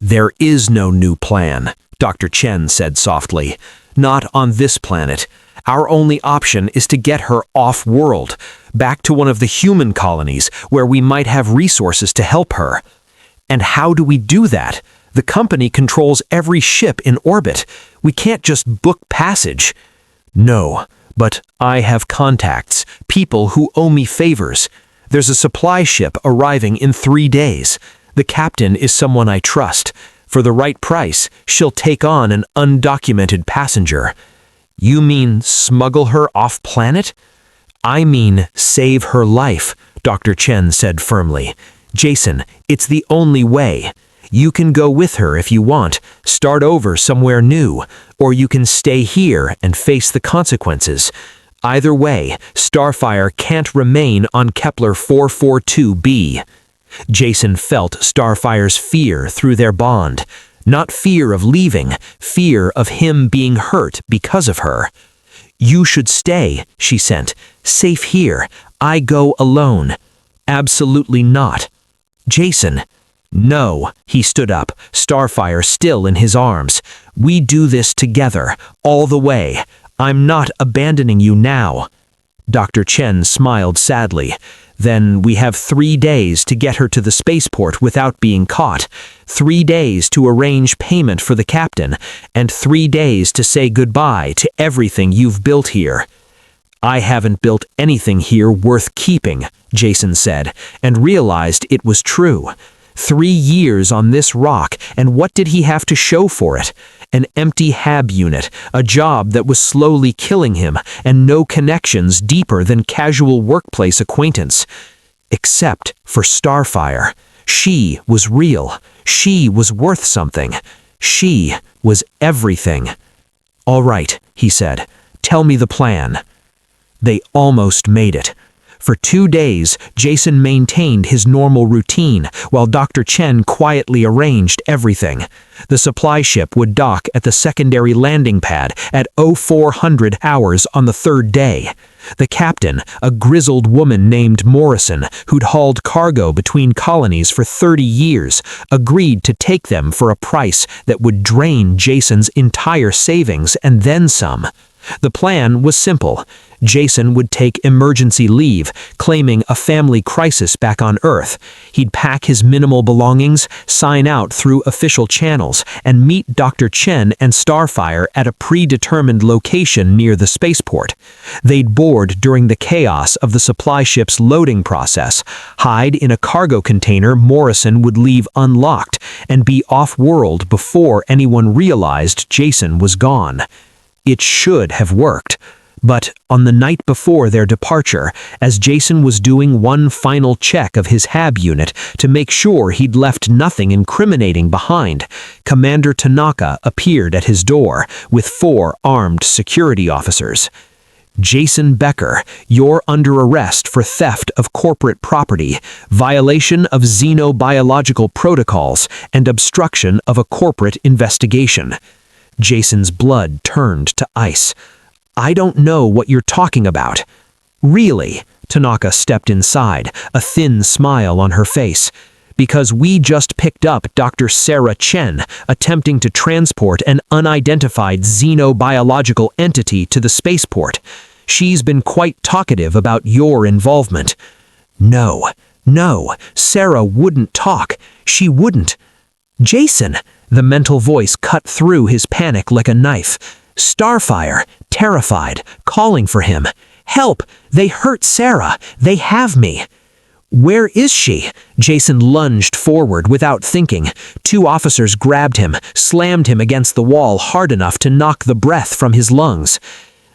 "There is no new plan," Dr. Chen said softly. "Not on this planet. Our only option is to get her off-world, back to one of the human colonies where we might have resources to help her." "And how do we do that? The company controls every ship in orbit. We can't just book passage." "No, but I have contacts, people who owe me favors. There's a supply ship arriving in 3 days. The captain is someone I trust. For the right price, she'll take on an undocumented passenger." "You mean smuggle her off-planet?" "I mean save her life," Dr. Chen said firmly. "Jason, it's the only way. You can go with her if you want, start over somewhere new, or you can stay here and face the consequences. Either way, Starfire can't remain on Kepler 442b." Jason felt Starfire's fear through their bond. Not fear of leaving, fear of him being hurt because of her. "You should stay," she sent. "Safe here. I go alone." "Absolutely not." "Jason." "No." He stood up, Starfire still in his arms. "We do this together, all the way. I'm not abandoning you now." Dr. Chen smiled sadly. "Then we have 3 days to get her to the spaceport without being caught, 3 days to arrange payment for the captain, and 3 days to say goodbye to everything you've built here." "I haven't built anything here worth keeping," Jason said, and realized it was true. 3 years on this rock, and what did he have to show for it? An empty hab unit, a job that was slowly killing him, and no connections deeper than casual workplace acquaintance. Except for Starfire. She was real. She was worth something. She was everything. "All right," he said. "Tell me the plan." They almost made it. For 2 days, Jason maintained his normal routine while Dr. Chen quietly arranged everything. The supply ship would dock at the secondary landing pad at 0400 hours on the 3rd day. The captain, a grizzled woman named Morrison, who'd hauled cargo between colonies for 30 years, agreed to take them for a price that would drain Jason's entire savings and then some. The plan was simple. Jason would take emergency leave, claiming a family crisis back on Earth. He'd pack his minimal belongings, sign out through official channels, and meet Dr. Chen and Starfire at a predetermined location near the spaceport. They'd board during the chaos of the supply ship's loading process, hide in a cargo container Morrison would leave unlocked, and be off-world before anyone realized Jason was gone. It should have worked. But on the night before their departure, as Jason was doing one final check of his HAB unit to make sure he'd left nothing incriminating behind, Commander Tanaka appeared at his door with 4 armed security officers. "Jason Becker, you're under arrest for theft of corporate property, violation of xenobiological protocols, and obstruction of a corporate investigation." Jason's blood turned to ice. "I don't know what you're talking about." "Really?" Tanaka stepped inside, a thin smile on her face. "Because we just picked up Dr. Sarah Chen attempting to transport an unidentified xenobiological entity to the spaceport. She's been quite talkative about your involvement." No, Sarah wouldn't talk. She wouldn't. "Jason!" The mental voice cut through his panic like a knife. Starfire, terrified, calling for him. "Help! They hurt Sarah! They have me!" "Where is she?" Jason lunged forward without thinking. 2 officers grabbed him, slammed him against the wall hard enough to knock the breath from his lungs.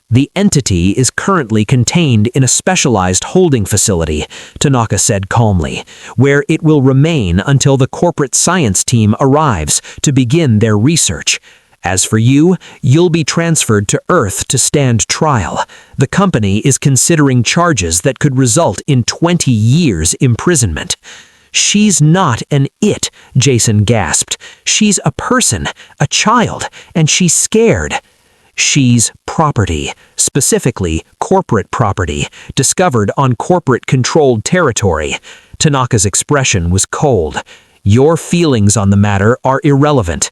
"The entity is currently contained in a specialized holding facility," Tanaka said calmly, "where it will remain until the corporate science team arrives to begin their research. As for you, you'll be transferred to Earth to stand trial. The company is considering charges that could result in 20 years imprisonment." "She's not an it," Jason gasped. "She's a person, a child, and she's scared." "She's property, specifically corporate property, discovered on corporate-controlled territory." Tanaka's expression was cold. "Your feelings on the matter are irrelevant."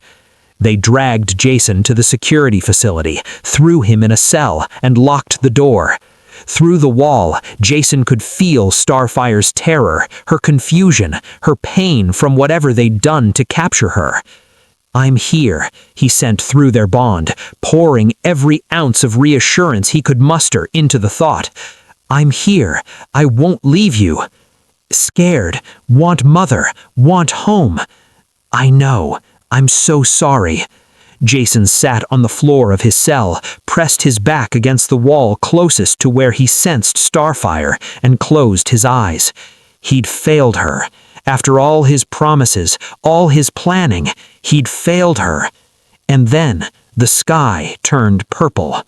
They dragged Jason to the security facility, threw him in a cell, and locked the door. Through the wall, Jason could feel Starfire's terror, her confusion, her pain from whatever they'd done to capture her. "I'm here," he sent through their bond, pouring every ounce of reassurance he could muster into the thought. "I'm here. I won't leave you. Scared. Want mother. Want home. I know. I'm so sorry." Jason sat on the floor of his cell, pressed his back against the wall closest to where he sensed Starfire, and closed his eyes. He'd failed her. After all his promises, all his planning, he'd failed her. And then the sky turned purple.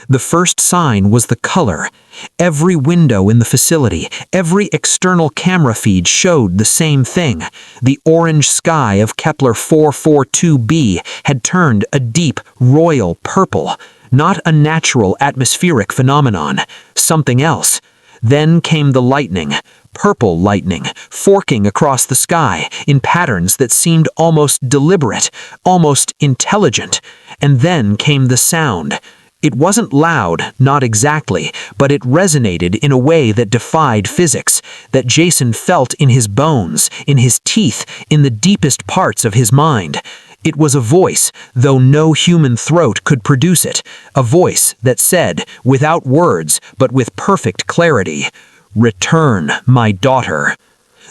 The first sign was the color. Every window in the facility, every external camera feed showed the same thing. The orange sky of Kepler 442b had turned a deep, royal purple. Not a natural atmospheric phenomenon, something else. Then came the lightning. Purple lightning, forking across the sky in patterns that seemed almost deliberate, almost intelligent. And then came the sound. It wasn't loud, not exactly, but it resonated in a way that defied physics, that Jason felt in his bones, in his teeth, in the deepest parts of his mind. It was a voice, though no human throat could produce it, a voice that said, without words, but with perfect clarity, "Return, my daughter."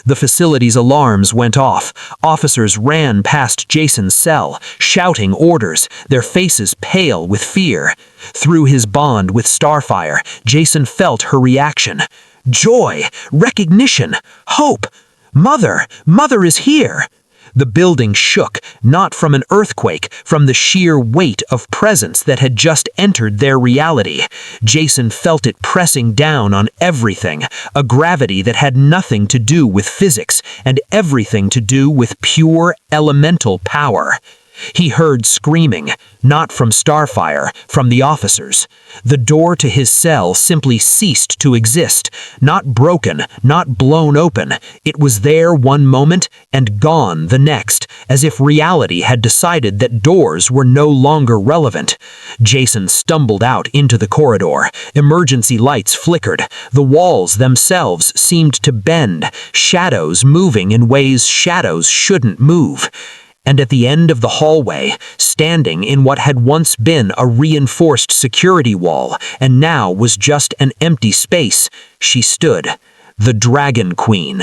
The facility's alarms went off. Officers ran past Jason's cell, shouting orders, their faces pale with fear. Through his bond with Starfire, Jason felt her reaction. Joy, recognition, hope. Mother! Mother is here! The building shook, not from an earthquake, from the sheer weight of presence that had just entered their reality. Jason felt it pressing down on everything, a gravity that had nothing to do with physics and everything to do with pure elemental power. He heard screaming, not from Starfire, from the officers. The door to his cell simply ceased to exist, not broken, not blown open. It was there one moment and gone the next, as if reality had decided that doors were no longer relevant. Jason stumbled out into the corridor. Emergency lights flickered. The walls themselves seemed to bend, shadows moving in ways shadows shouldn't move. And at the end of the hallway, standing in what had once been a reinforced security wall and now was just an empty space, she stood, the Dragon Queen.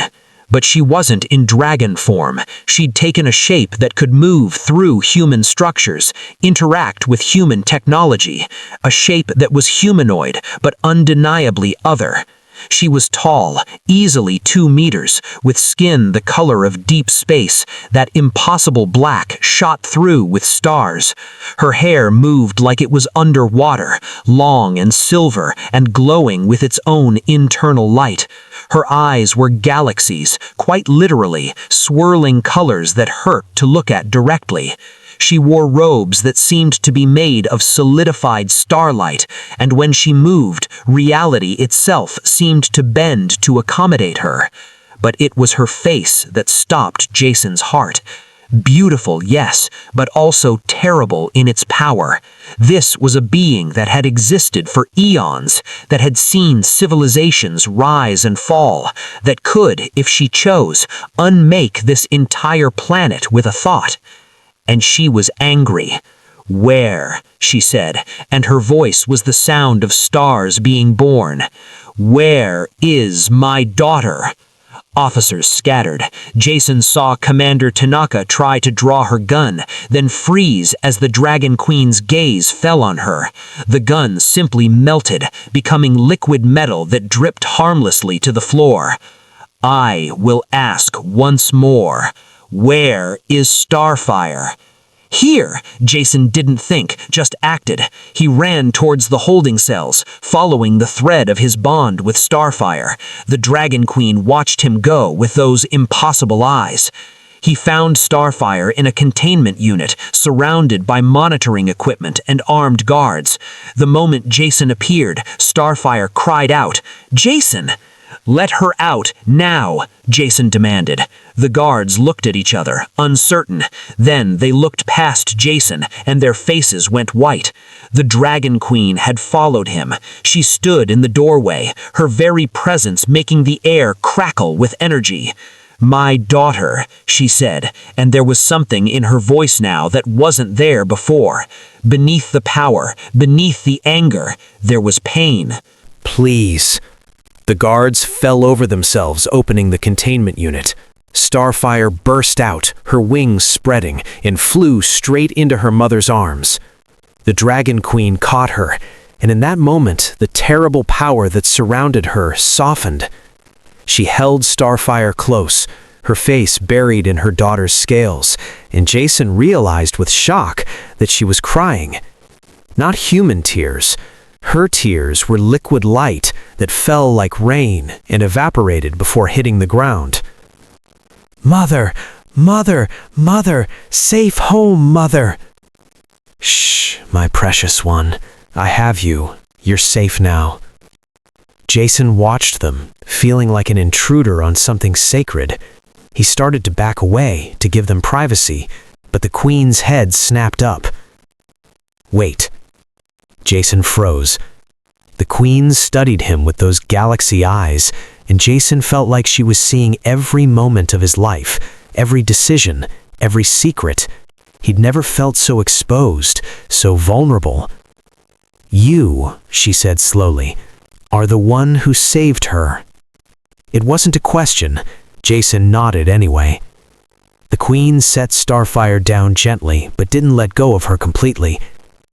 But she wasn't in dragon form. She'd taken a shape that could move through human structures, interact with human technology, a shape that was humanoid but undeniably other. She was tall, easily 2 meters, with skin the color of deep space, that impossible black shot through with stars. Her hair moved like it was underwater, long and silver and glowing with its own internal light. Her eyes were galaxies, quite literally, swirling colors that hurt to look at directly. She wore robes that seemed to be made of solidified starlight, and when she moved, reality itself seemed to bend to accommodate her. But it was her face that stopped Jason's heart. Beautiful, yes, but also terrible in its power. This was a being that had existed for eons, that had seen civilizations rise and fall, that could, if she chose, unmake this entire planet with a thought. And she was angry. "Where?" she said, and her voice was the sound of stars being born. "Where is my daughter?" Officers scattered. Jason saw Commander Tanaka try to draw her gun, then freeze as the Dragon Queen's gaze fell on her. The gun simply melted, becoming liquid metal that dripped harmlessly to the floor. "I will ask once more. Where is Starfire?" "Here!" Jason didn't think, just acted. He ran towards the holding cells, following the thread of his bond with Starfire. The Dragon Queen watched him go with those impossible eyes. He found Starfire in a containment unit, surrounded by monitoring equipment and armed guards. The moment Jason appeared, Starfire cried out, "Jason!" "Let her out, now," Jason demanded. The guards looked at each other, uncertain. Then they looked past Jason, and their faces went white. The Dragon Queen had followed him. She stood in the doorway, her very presence making the air crackle with energy. "My daughter," she said, and there was something in her voice now that wasn't there before. Beneath the power, beneath the anger, there was pain. "Please." The guards fell over themselves, opening the containment unit. Starfire burst out, her wings spreading, and flew straight into her mother's arms. The Dragon Queen caught her, and in that moment, the terrible power that surrounded her softened. She held Starfire close, her face buried in her daughter's scales, and Jason realized with shock that she was crying. Not human tears. Her tears were liquid light that fell like rain and evaporated before hitting the ground. "Mother, mother, mother, safe home, mother." "Shh, my precious one. I have you. You're safe now." Jason watched them, feeling like an intruder on something sacred. He started to back away to give them privacy, but the Queen's head snapped up. "Wait." Jason froze. The Queen studied him with those galaxy eyes, and Jason felt like she was seeing every moment of his life, every decision, every secret. He'd never felt so exposed, so vulnerable. "You," she said slowly, "are the one who saved her." It wasn't a question. Jason nodded anyway. The Queen set Starfire down gently, but didn't let go of her completely.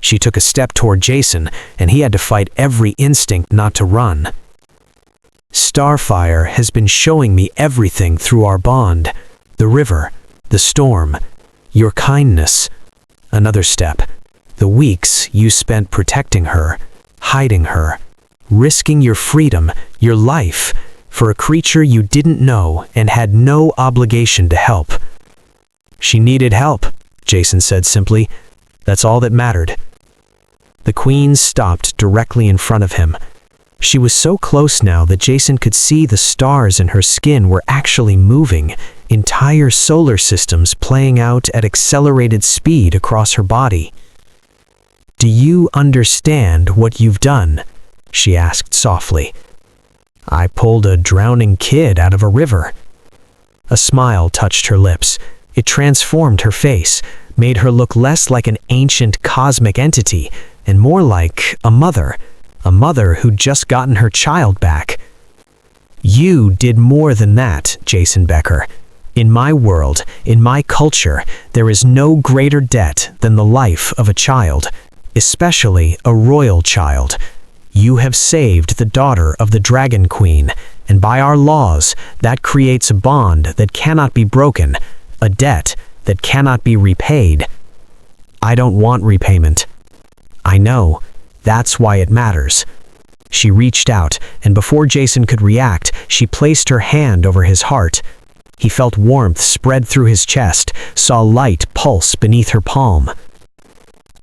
She took a step toward Jason, and he had to fight every instinct not to run. Starfire has been showing me everything through our bond. The river, the storm, your kindness. Another step. The weeks you spent protecting her, hiding her, risking your freedom, your life, for a creature you didn't know and had no obligation to help. She needed help, Jason said simply. That's all that mattered. The Queen stopped directly in front of him. She was so close now that Jason could see the stars in her skin were actually moving, entire solar systems playing out at accelerated speed across her body. "Do you understand what you've done?" she asked softly. "I pulled a drowning kid out of a river." A smile touched her lips. It transformed her face, made her look less like an ancient cosmic entity and more like a mother who'd just gotten her child back. "You did more than that, Jason Becker. In my world, in my culture, there is no greater debt than the life of a child, especially a royal child. You have saved the daughter of the Dragon Queen, and by our laws, that creates a bond that cannot be broken, a debt that cannot be repaid. I don't want repayment. I know. That's why it matters." She reached out, and before Jason could react, she placed her hand over his heart. He felt warmth spread through his chest, saw light pulse beneath her palm.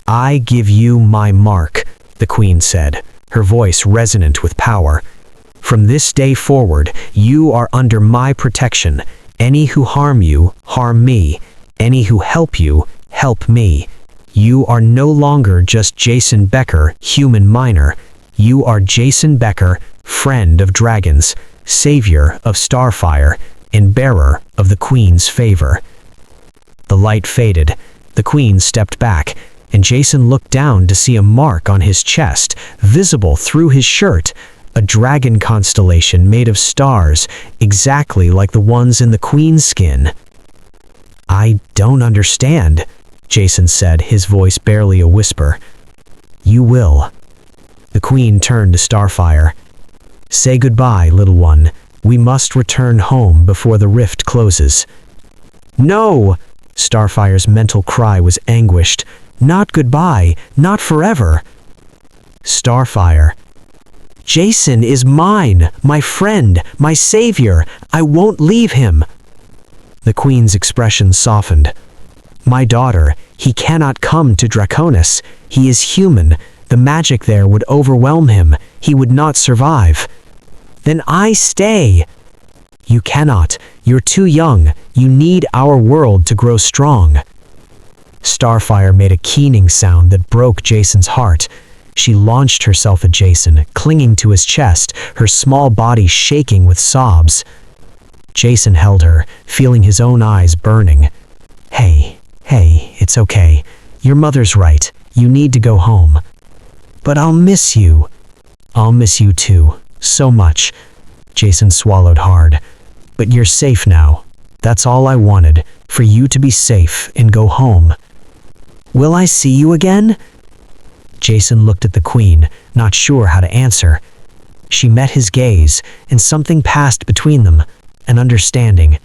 "I give you my mark," the Queen said, her voice resonant with power. "From this day forward, you are under my protection. Any who harm you, harm me. Any who help you, help me. You are no longer just Jason Becker, human minor. You are Jason Becker, friend of dragons, savior of Starfire, and bearer of the Queen's favor." The light faded. The Queen stepped back, and Jason looked down to see a mark on his chest, visible through his shirt, a dragon constellation made of stars, exactly like the ones in the Queen's skin. "I don't understand," Jason said, his voice barely a whisper. "You will." The Queen turned to Starfire. "Say goodbye, little one. We must return home before the rift closes." "No!" Starfire's mental cry was anguished. "Not goodbye, not forever." "Starfire." "Jason is mine, my friend, my savior. I won't leave him." The Queen's expression softened. "My daughter, he cannot come to Draconis. He is human. The magic there would overwhelm him. He would not survive." "Then I stay." "You cannot. You're too young. You need our world to grow strong." Starfire made a keening sound that broke Jason's heart. She launched herself at Jason, clinging to his chest, her small body shaking with sobs. Jason held her, feeling his own eyes burning. Hey, it's okay. Your mother's right. You need to go home." "But I'll miss you." "I'll miss you too. So much." Jason swallowed hard. "But you're safe now. That's all I wanted, for you to be safe and go home." "Will I see you again?" Jason looked at the Queen, not sure how to answer. She met his gaze, and something passed between them, an understanding.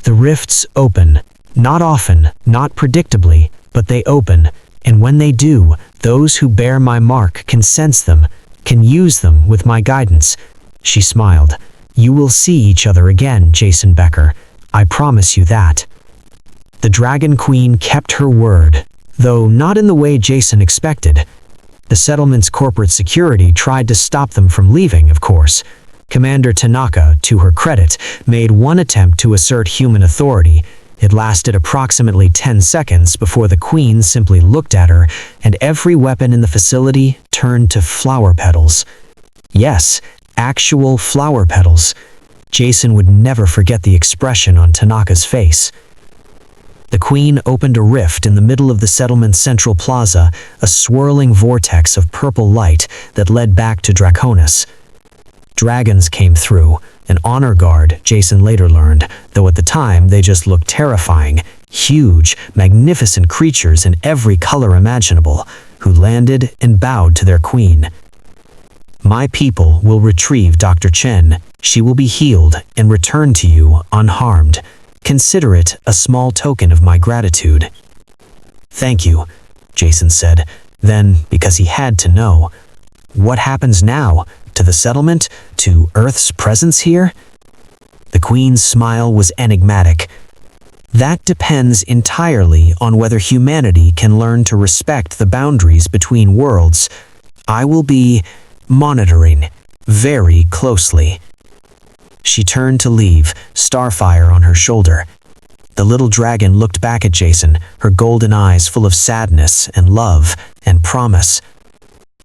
"The rifts open. Not often, not predictably, but they open, and when they do, those who bear my mark can sense them, can use them with my guidance." She smiled. "You will see each other again, Jason Becker. I promise you that." The Dragon Queen kept her word, though not in the way Jason expected. The settlement's corporate security tried to stop them from leaving, of course. Commander Tanaka, to her credit, made one attempt to assert human authority. It lasted approximately 10 seconds before the Queen simply looked at her, and every weapon in the facility turned to flower petals. Yes, actual flower petals. Jason would never forget the expression on Tanaka's face. The Queen opened a rift in the middle of the settlement's central plaza, a swirling vortex of purple light that led back to Draconis. Dragons came through, an honor guard, Jason later learned, though at the time they just looked terrifying, huge, magnificent creatures in every color imaginable, who landed and bowed to their queen. My people will retrieve Dr. Chen. She will be healed and return to you unharmed. Consider it a small token of my gratitude." "Thank you," Jason said. Then, because he had to know, "What happens now? To the settlement? To Earth's presence here?" The Queen's smile was enigmatic. "That depends entirely on whether humanity can learn to respect the boundaries between worlds. I will be monitoring very closely." She turned to leave, Starfire on her shoulder. The little dragon looked back at Jason, her golden eyes full of sadness and love and promise.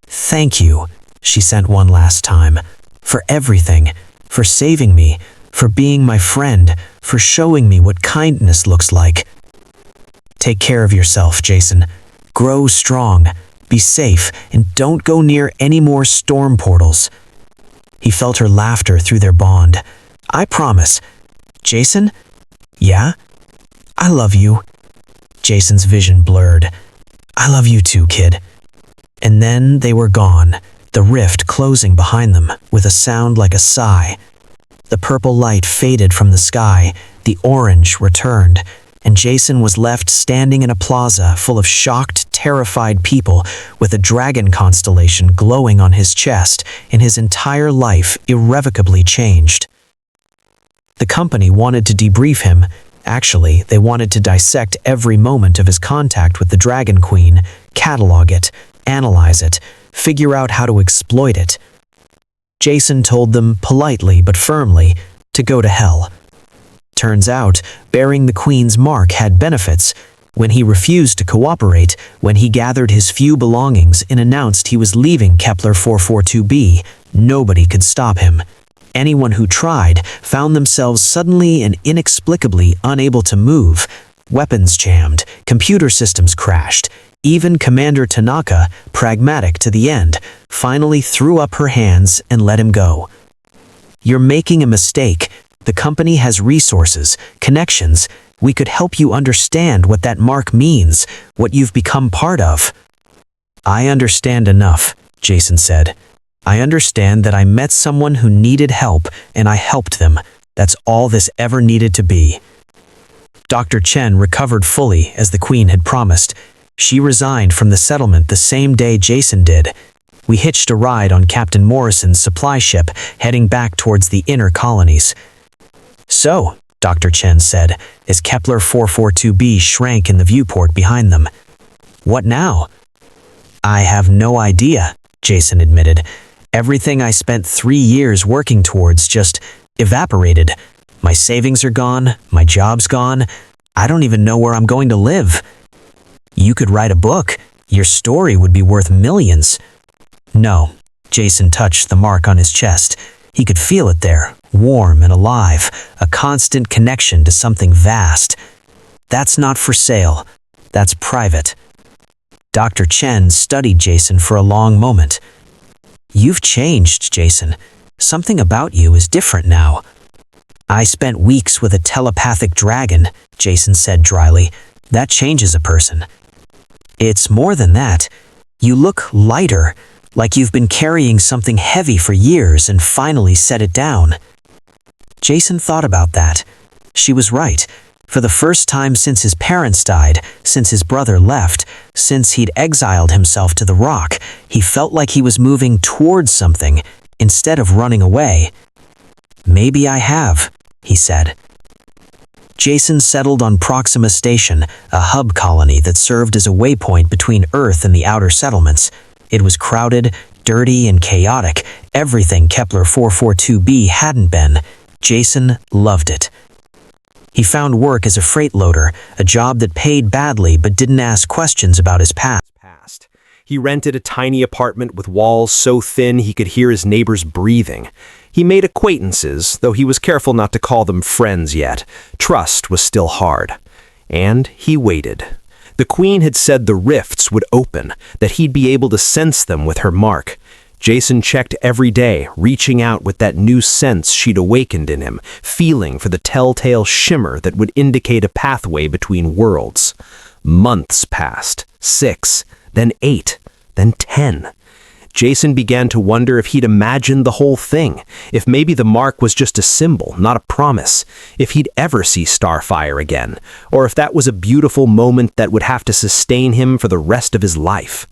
"Thank you," she sent one last time, "for everything, for saving me, for being my friend, for showing me what kindness looks like." "Take care of yourself, Jason. Grow strong, be safe, and don't go near any more storm portals." He felt her laughter through their bond. "I promise." "Jason?" "Yeah?" "I love you." Jason's vision blurred. "I love you too, kid." And then they were gone, the rift closing behind them with a sound like a sigh. The purple light faded from the sky, the orange returned, and Jason was left standing in a plaza full of shocked, terrified people with a dragon constellation glowing on his chest and his entire life irrevocably changed. The company wanted to debrief him. Actually, they wanted to dissect every moment of his contact with the Dragon Queen, catalog it, analyze it, figure out how to exploit it. Jason told them politely but firmly to go to hell. Turns out, bearing the Queen's mark had benefits. When he refused to cooperate, when he gathered his few belongings and announced he was leaving Kepler 442b, nobody could stop him. Anyone who tried found themselves suddenly and inexplicably unable to move. Weapons jammed, computer systems crashed. Even Commander Tanaka, pragmatic to the end, finally threw up her hands and let him go. "You're making a mistake. The company has resources, connections. We could help you understand what that mark means, what you've become part of." "I understand enough," Jason said. "I understand that I met someone who needed help and I helped them. That's all this ever needed to be." Dr. Chen recovered fully as the Queen had promised. She resigned from the settlement the same day Jason did. We hitched a ride on Captain Morrison's supply ship, heading back towards the inner colonies. "So," Dr. Chen said, as Kepler 442b shrank in the viewport behind them. "What now?" "I have no idea," Jason admitted. "Everything I spent 3 years working towards just evaporated. My savings are gone, my job's gone. I don't even know where I'm going to live." "You could write a book. Your story would be worth millions." "No." Jason touched the mark on his chest. He could feel it there, warm and alive, a constant connection to something vast. "That's not for sale. That's private." Dr. Chen studied Jason for a long moment. "You've changed, Jason. Something about you is different now." "I spent weeks with a telepathic dragon," Jason said dryly. "That changes a person." "It's more than that. You look lighter, like you've been carrying something heavy for years and finally set it down." Jason thought about that. She was right. For the first time since his parents died, since his brother left, since he'd exiled himself to the rock, he felt like he was moving towards something instead of running away. "Maybe I have," he said. Jason settled on Proxima Station, a hub colony that served as a waypoint between Earth and the outer settlements. It was crowded, dirty, and chaotic, everything Kepler 442b hadn't been. Jason loved it. He found work as a freight loader, a job that paid badly but didn't ask questions about his past. He rented a tiny apartment with walls so thin he could hear his neighbors breathing. He made acquaintances, though he was careful not to call them friends yet. Trust was still hard. And he waited. The Queen had said the rifts would open, that he'd be able to sense them with her mark. Jason checked every day, reaching out with that new sense she'd awakened in him, feeling for the telltale shimmer that would indicate a pathway between worlds. Months passed, 6, then 8, then 10. Jason began to wonder if he'd imagined the whole thing, if maybe the mark was just a symbol, not a promise, if he'd ever see Starfire again, or if that was a beautiful moment that would have to sustain him for the rest of his life.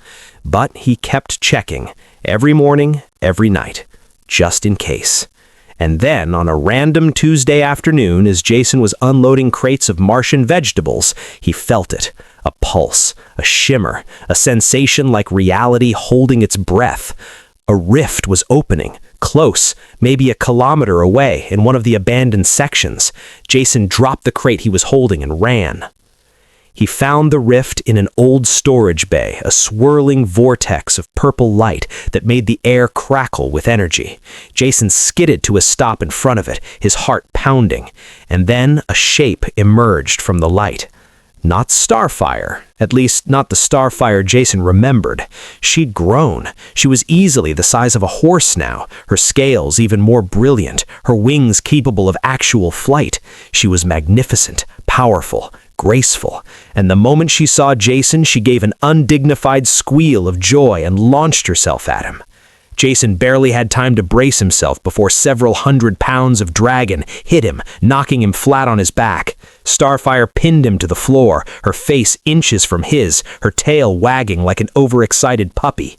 But he kept checking, every morning, every night, just in case. And then, on a random Tuesday afternoon, as Jason was unloading crates of Martian vegetables, he felt it. A pulse, a shimmer, a sensation like reality holding its breath. A rift was opening, close, maybe a kilometer away, in one of the abandoned sections. Jason dropped the crate he was holding and ran. He found the rift in an old storage bay, a swirling vortex of purple light that made the air crackle with energy. Jason skidded to a stop in front of it, his heart pounding, and then a shape emerged from the light. Not Starfire, at least not the Starfire Jason remembered. She'd grown. She was easily the size of a horse now, her scales even more brilliant, her wings capable of actual flight. She was magnificent, powerful, graceful, and the moment she saw Jason, she gave an undignified squeal of joy and launched herself at him. Jason barely had time to brace himself before several 100 pounds of dragon hit him, knocking him flat on his back. Starfire pinned him to the floor, her face inches from his, her tail wagging like an overexcited puppy.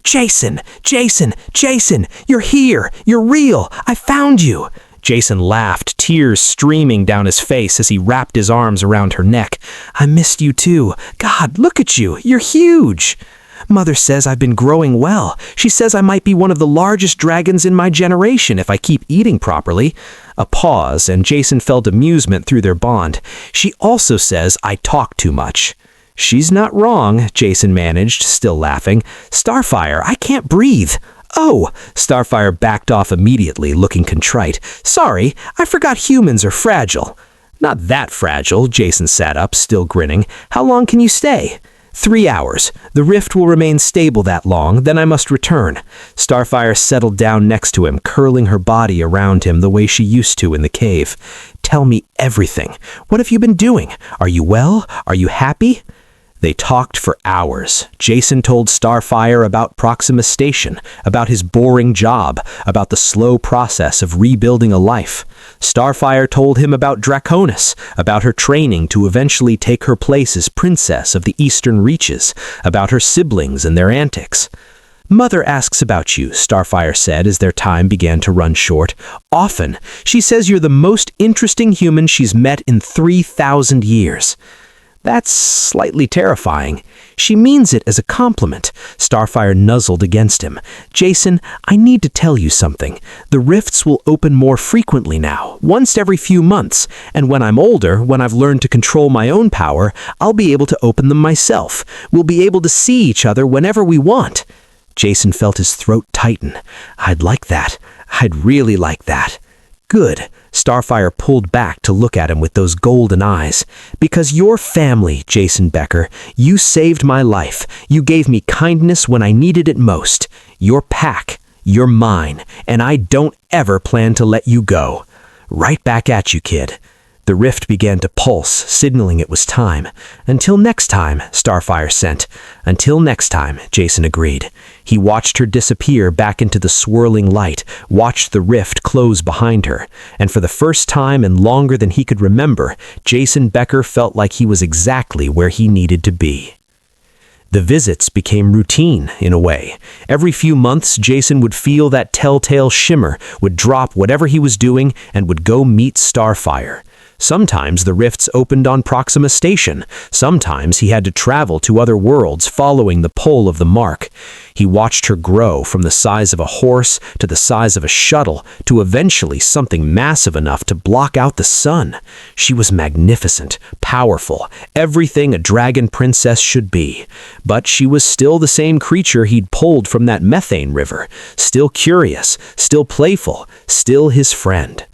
"Jason! Jason! Jason! You're here! You're real! I found you!" Jason laughed, tears streaming down his face as he wrapped his arms around her neck. "I missed you too. God, look at you! You're huge!" "Mother says I've been growing well. She says I might be one of the largest dragons in my generation if I keep eating properly." A pause, and Jason felt amusement through their bond. "She also says I talk too much." "She's not wrong," Jason managed, still laughing. "Starfire, I can't breathe." "Oh!" Starfire backed off immediately, looking contrite. "Sorry, I forgot humans are fragile." "Not that fragile," Jason sat up, still grinning. "How long can you stay?" 3 hours. The rift will remain stable that long, then I must return." Starfire settled down next to him, curling her body around him the way she used to in the cave. "Tell me everything. What have you been doing? Are you well? Are you happy?" They talked for hours. Jason told Starfire about Proxima Station, about his boring job, about the slow process of rebuilding a life. Starfire told him about Draconis, about her training to eventually take her place as princess of the Eastern Reaches, about her siblings and their antics. "Mother asks about you," Starfire said as their time began to run short. "Often. She says you're the most interesting human she's met in 3,000 years. "That's slightly terrifying." "She means it as a compliment." Starfire nuzzled against him. "Jason, I need to tell you something. The rifts will open more frequently now, once every few months, and when I'm older, when I've learned to control my own power, I'll be able to open them myself. We'll be able to see each other whenever we want." Jason felt his throat tighten. "I'd like that. I'd really like that." "Good." Starfire pulled back to look at him with those golden eyes. "Because your family, Jason Becker, you saved my life. You gave me kindness when I needed it most. Your pack, you're mine, and I don't ever plan to let you go." "Right back at you, kid." The rift began to pulse, signaling it was time. "Until next time," Starfire sent. "Until next time," Jason agreed. He watched her disappear back into the swirling light, watched the rift close behind her, and for the first time and longer than he could remember, Jason Becker felt like he was exactly where he needed to be. The visits became routine, in a way. Every few months, Jason would feel that telltale shimmer, would drop whatever he was doing, and would go meet Starfire. Sometimes the rifts opened on Proxima Station. Sometimes he had to travel to other worlds following the pull of the mark. He watched her grow from the size of a horse to the size of a shuttle to eventually something massive enough to block out the sun. She was magnificent, powerful, everything a dragon princess should be. But she was still the same creature he'd pulled from that methane river, still curious, still playful, still his friend.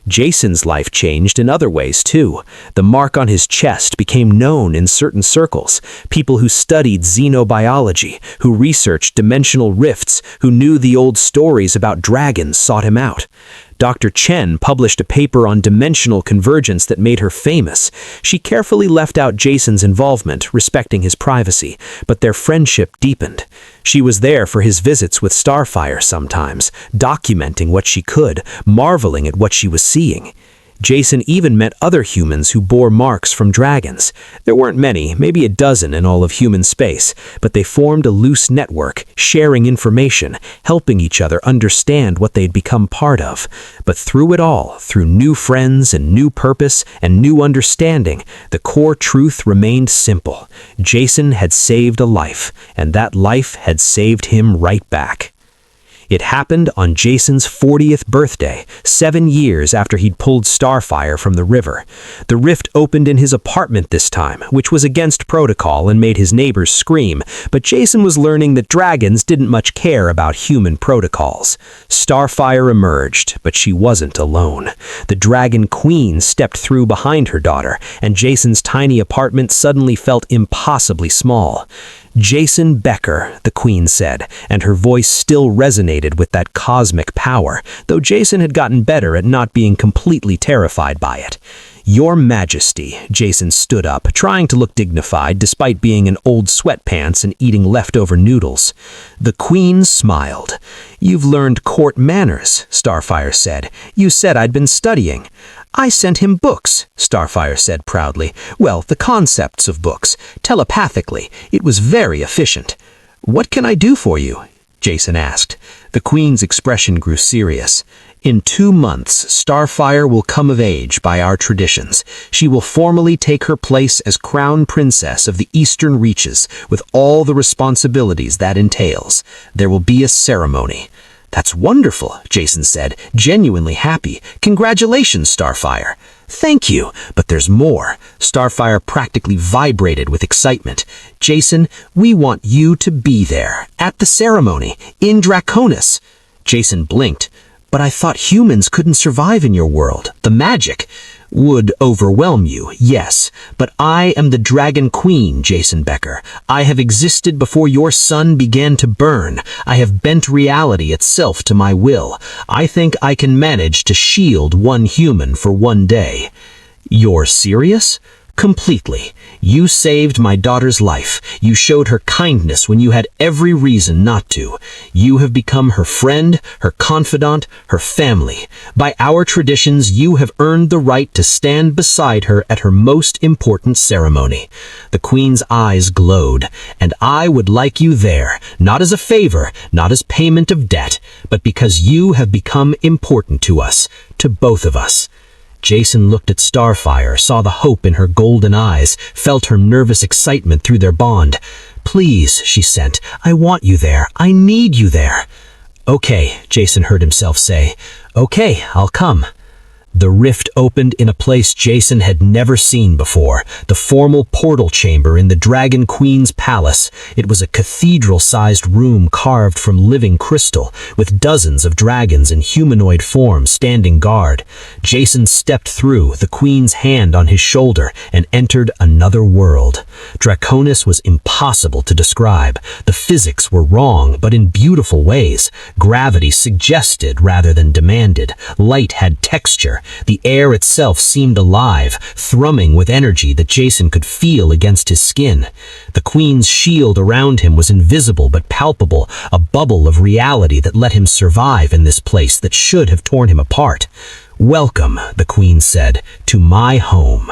Jason's life changed in other ways, too. The mark on his chest became known in certain circles. People who studied xenobiology, who researched dimensional rifts, who knew the old stories about dragons sought him out. Dr. Chen published a paper on dimensional convergence that made her famous. She carefully left out Jason's involvement, respecting his privacy, but their friendship deepened. She was there for his visits with Starfire sometimes, documenting what she could, marveling at what she was seeing. Jason even met other humans who bore marks from dragons. There weren't many, maybe a dozen in all of human space, but they formed a loose network, sharing information, helping each other understand what they'd become part of. But through it all, through new friends and new purpose and new understanding, the core truth remained simple. Jason had saved a life, and that life had saved him right back. It happened on Jason's 40th birthday, 7 years after he'd pulled Starfire from the river. The rift opened in his apartment this time, which was against protocol and made his neighbors scream, but Jason was learning that dragons didn't much care about human protocols. Starfire emerged, but she wasn't alone. The Dragon Queen stepped through behind her daughter, and Jason's tiny apartment suddenly felt impossibly small. "Jason Becker," the Queen said, and her voice still resonated with that cosmic power, though Jason had gotten better at not being completely terrified by it. "Your Majesty," Jason stood up, trying to look dignified despite being in old sweatpants and eating leftover noodles. The Queen smiled. "You've learned court manners," Starfire said. "You said I'd been studying." "I sent him books," Starfire said proudly. "Well, the concepts of books, telepathically. It was very efficient." "What can I do for you?" Jason asked. The Queen's expression grew serious. "In 2 months, Starfire will come of age by our traditions. She will formally take her place as Crown Princess of the Eastern Reaches, with all the responsibilities that entails. There will be a ceremony." "That's wonderful," Jason said, genuinely happy. "Congratulations, Starfire." "Thank you, but there's more." Starfire practically vibrated with excitement. "Jason, we want you to be there, at the ceremony, in Draconis." Jason blinked. "But I thought humans couldn't survive in your world. The magic would overwhelm you, yes. But I am the Dragon Queen, Jason Becker. I have existed before your sun began to burn. I have bent reality itself to my will. I think I can manage to shield one human for 1 day." "You're serious?" "Completely. You saved my daughter's life. You showed her kindness when you had every reason not to. You have become her friend, her confidant, her family. By our traditions, you have earned the right to stand beside her at her most important ceremony." The Queen's eyes glowed. "And I would like you there, not as a favor, not as payment of debt, but because you have become important to us, to both of us." Jason looked at Starfire, saw the hope in her golden eyes, felt her nervous excitement through their bond. "Please," she sent, "I want you there. I need you there." "Okay," Jason heard himself say. "Okay, I'll come." The rift opened in a place Jason had never seen before, the formal portal chamber in the Dragon Queen's palace. It was a cathedral-sized room carved from living crystal, with dozens of dragons in humanoid form standing guard. Jason stepped through, the Queen's hand on his shoulder, and entered another world. Draconis was impossible to describe. The physics were wrong, but in beautiful ways. Gravity suggested rather than demanded. Light had texture. The air itself seemed alive, thrumming with energy that Jason could feel against his skin. The Queen's shield around him was invisible but palpable, a bubble of reality that let him survive in this place that should have torn him apart. "Welcome," the Queen said, "to my home."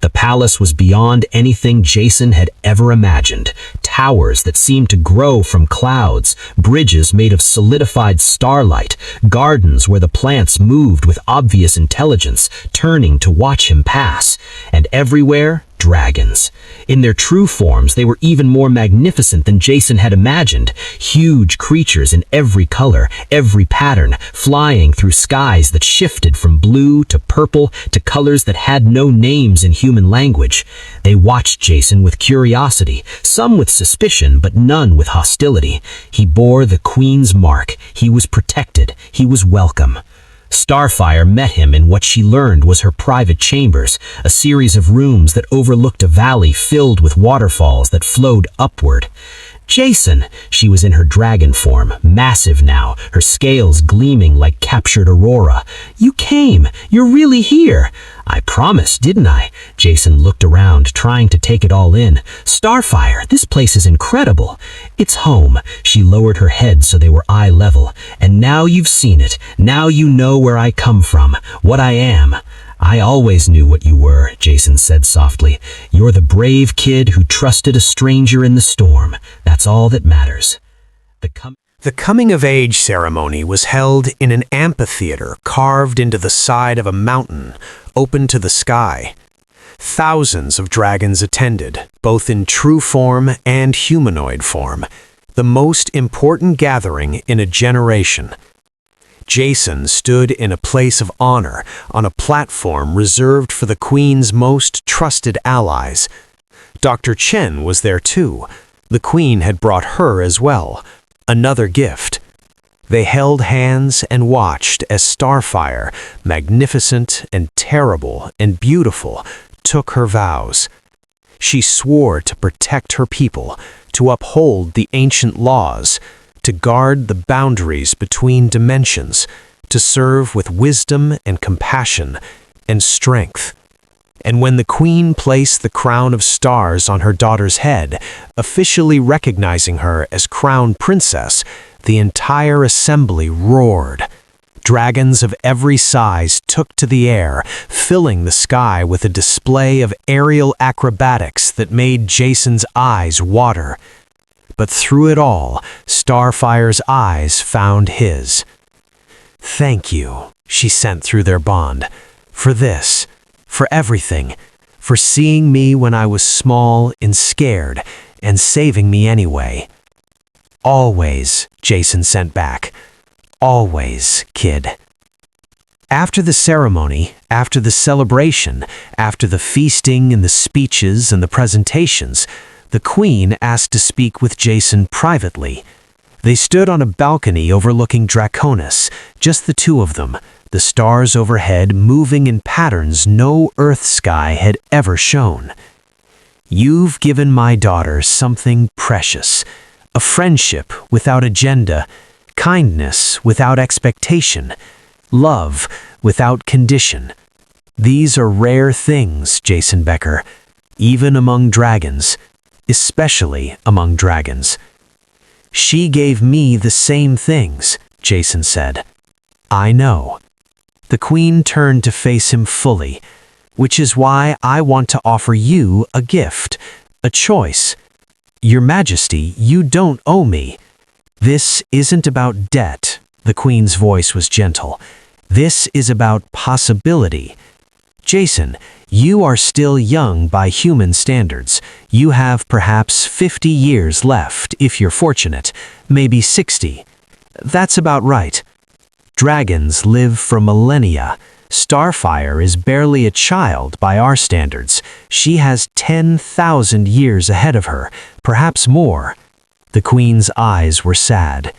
The palace was beyond anything Jason had ever imagined. Towers that seemed to grow from clouds, bridges made of solidified starlight, gardens where the plants moved with obvious intelligence, turning to watch him pass, and everywhere, dragons. In their true forms, they were even more magnificent than Jason had imagined. Huge creatures in every color, every pattern, flying through skies that shifted from blue to purple to colors that had no names in human language. They watched Jason with curiosity, some with suspicion, but none with hostility. He bore the Queen's mark. He was protected. He was welcome. Starfire met him in what she learned was her private chambers, a series of rooms that overlooked a valley filled with waterfalls that flowed upward. Jason! She was in her dragon form, massive now, her scales gleaming like captured aurora. You came! You're really here! I promised, didn't I? Jason looked around, trying to take it all in. Starfire, this place is incredible. It's home. She lowered her head so they were eye level. And now you've seen it. Now you know where I come from, what I am. I always knew what you were, Jason said softly. You're the brave kid who trusted a stranger in the storm. That's all that matters. The coming-of-age ceremony was held in an amphitheater carved into the side of a mountain, open to the sky. Thousands of dragons attended, both in true form and humanoid form, the most important gathering in a generation. Jason stood in a place of honor on a platform reserved for the Queen's most trusted allies. Dr. Chen was there too. The Queen had brought her as well, another gift. They held hands and watched as Starfire, magnificent and terrible and beautiful, took her vows. She swore to protect her people, to uphold the ancient laws, to guard the boundaries between dimensions, to serve with wisdom and compassion and strength. And when the Queen placed the crown of stars on her daughter's head, officially recognizing her as Crown Princess, the entire assembly roared. Dragons of every size took to the air, filling the sky with a display of aerial acrobatics that made Jason's eyes water. But through it all, Starfire's eyes found his. "Thank you," she sent through their bond, "for this, for everything, for seeing me when I was small and scared, and saving me anyway." "Always," Jason sent back. "Always, kid." After the ceremony, after the celebration, after the feasting and the speeches and the presentations, the Queen asked to speak with Jason privately. They stood on a balcony overlooking Draconis, just the two of them, the stars overhead moving in patterns no Earth sky had ever shown. "You've given my daughter something precious, a friendship without agenda, kindness without expectation, love without condition. These are rare things, Jason Becker, even among dragons, especially among dragons." "She gave me the same things," Jason said. "I know." The Queen turned to face him fully, "which is why I want to offer you a gift, a choice. Your Majesty, you don't owe me. This isn't about debt," the Queen's voice was gentle. "This is about possibility. Jason, you are still young by human standards. You have perhaps 50 years left, if you're fortunate, maybe 60. That's about right. Dragons live for millennia. Starfire is barely a child by our standards. She has 10,000 years ahead of her, perhaps more." The Queen's eyes were sad.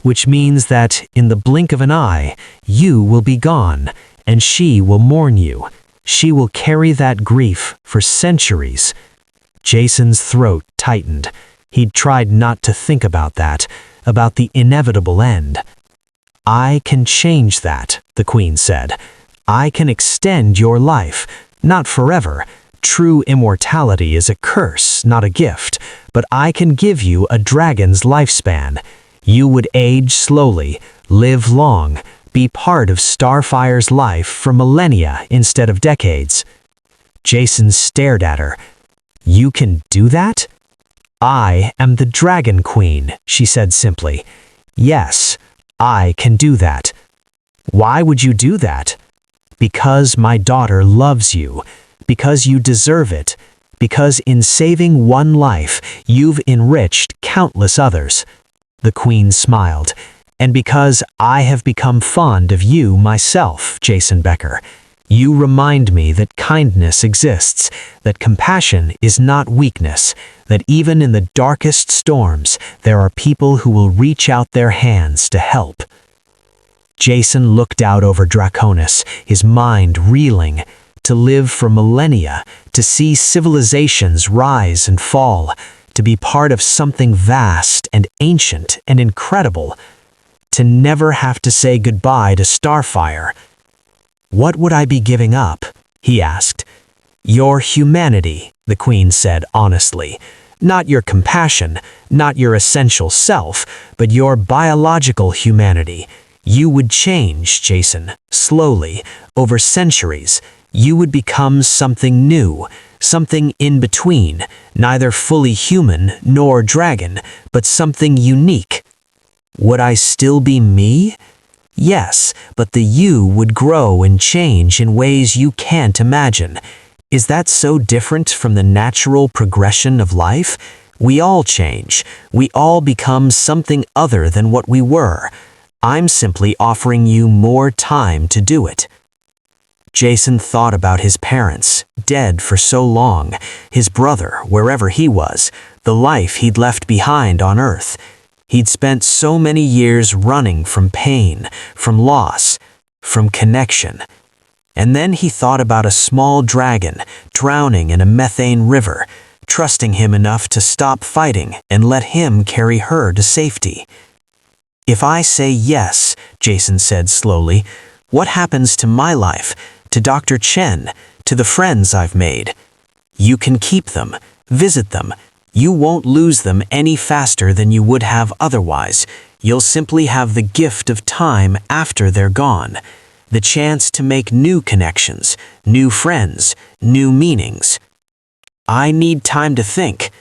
"Which means that, in the blink of an eye, you will be gone, and she will mourn you. She will carry that grief for centuries." Jason's throat tightened. He'd tried not to think about that, about the inevitable end. "I can change that," the Queen said. "I can extend your life, not forever. True immortality is a curse, not a gift, but I can give you a dragon's lifespan. You would age slowly, live long, be part of Starfire's life for millennia instead of decades." Jason stared at her. "You can do that?" "I am the Dragon Queen," she said simply. "Yes, I can do that." "Why would you do that?" "Because my daughter loves you, because you deserve it, because in saving one life, you've enriched countless others." The Queen smiled. "And because I have become fond of you myself, Jason Becker. You remind me that kindness exists, that compassion is not weakness, that even in the darkest storms, there are people who will reach out their hands to help." Jason looked out over Draconis, his mind reeling. To live for millennia, to see civilizations rise and fall, to be part of something vast and ancient and incredible, to never have to say goodbye to Starfire. "What would I be giving up?" he asked. "Your humanity," the Queen said honestly. "Not your compassion, not your essential self, but your biological humanity. You would change, Jason, slowly, over centuries. You would become something new, something in between, neither fully human nor dragon, but something unique. Would I still be me? Yes, but the you would grow and change in ways you can't imagine. Is that so different from the natural progression of life? We all change. We all become something other than what we were. I'm simply offering you more time to do it." Jason thought about his parents, dead for so long, his brother, wherever he was, the life he'd left behind on Earth. He'd spent so many years running from pain, from loss, from connection. And then he thought about a small dragon drowning in a methane river, trusting him enough to stop fighting and let him carry her to safety. "If I say yes," Jason said slowly, "what happens to my life, to Dr. Chen, to the friends I've made? You can keep them, visit them. You won't lose them any faster than you would have otherwise. You'll simply have the gift of time after they're gone. The chance to make new connections, new friends, new meanings." "I need time to think."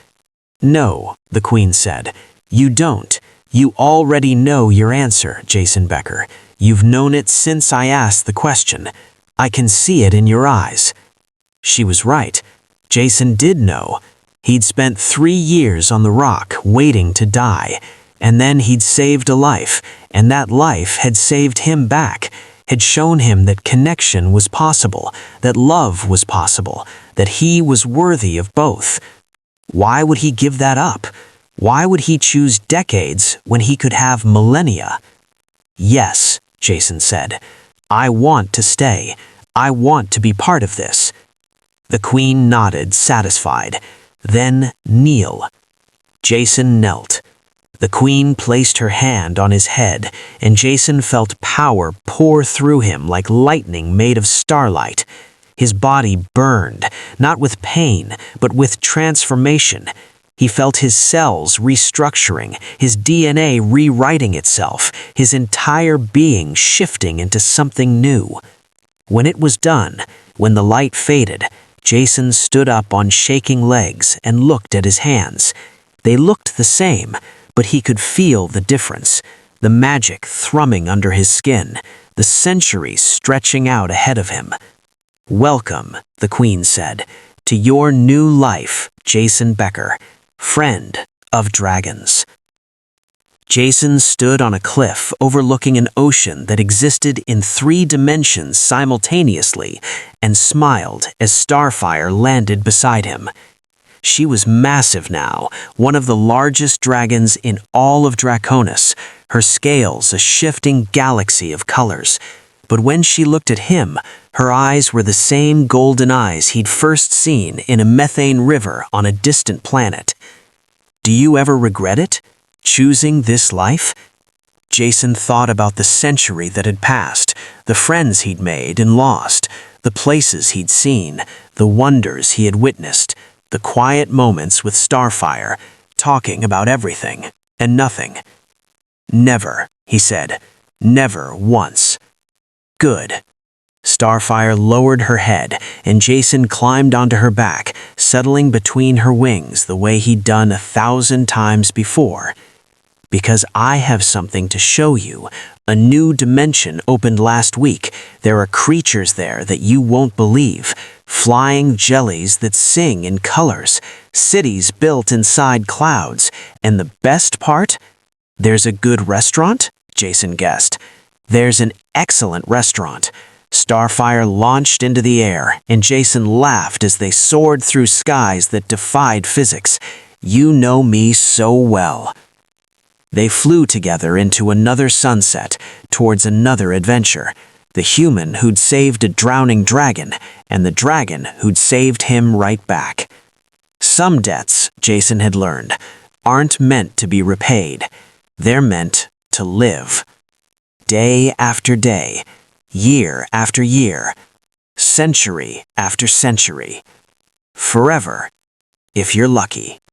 "No," the Queen said. "You don't. You already know your answer, Jason Becker. You've known it since I asked the question. I can see it in your eyes." She was right. Jason did know. He'd spent 3 years on the rock waiting to die, and then he'd saved a life, and that life had saved him back, had shown him that connection was possible, that love was possible, that he was worthy of both. Why would he give that up? Why would he choose decades when he could have millennia? "Yes," Jason said. "I want to stay. I want to be part of this." The Queen nodded, satisfied. "Then kneel." Jason knelt. The Queen placed her hand on his head, and Jason felt power pour through him like lightning made of starlight. His body burned, not with pain, but with transformation. He felt his cells restructuring, his DNA rewriting itself, his entire being shifting into something new. When it was done, when the light faded, Jason stood up on shaking legs and looked at his hands. They looked the same, but he could feel the difference, the magic thrumming under his skin, the centuries stretching out ahead of him. "Welcome," the Queen said, "to your new life, Jason Becker, friend of dragons." Jason stood on a cliff overlooking an ocean that existed in 3 dimensions simultaneously and smiled as Starfire landed beside him. She was massive now, one of the largest dragons in all of Draconis, her scales a shifting galaxy of colors. But when she looked at him, her eyes were the same golden eyes he'd first seen in a methane river on a distant planet. "Do you ever regret it? Choosing this life?" Jason thought about the century that had passed, the friends he'd made and lost, the places he'd seen, the wonders he had witnessed, the quiet moments with Starfire, talking about everything and nothing. "Never," he said. "Never once." "Good." Starfire lowered her head, and Jason climbed onto her back, settling between her wings the way he'd done 1,000 times before. "Because I have something to show you. A new dimension opened last week. There are creatures there that you won't believe. Flying jellies that sing in colors. Cities built inside clouds. And the best part? There's a good restaurant?" Jason guessed. "There's an excellent restaurant." Starfire launched into the air, and Jason laughed as they soared through skies that defied physics. "You know me so well." They flew together into another sunset, towards another adventure. The human who'd saved a drowning dragon, and the dragon who'd saved him right back. Some debts, Jason had learned, aren't meant to be repaid. They're meant to live. Day after day, year after year, century after century. Forever, if you're lucky.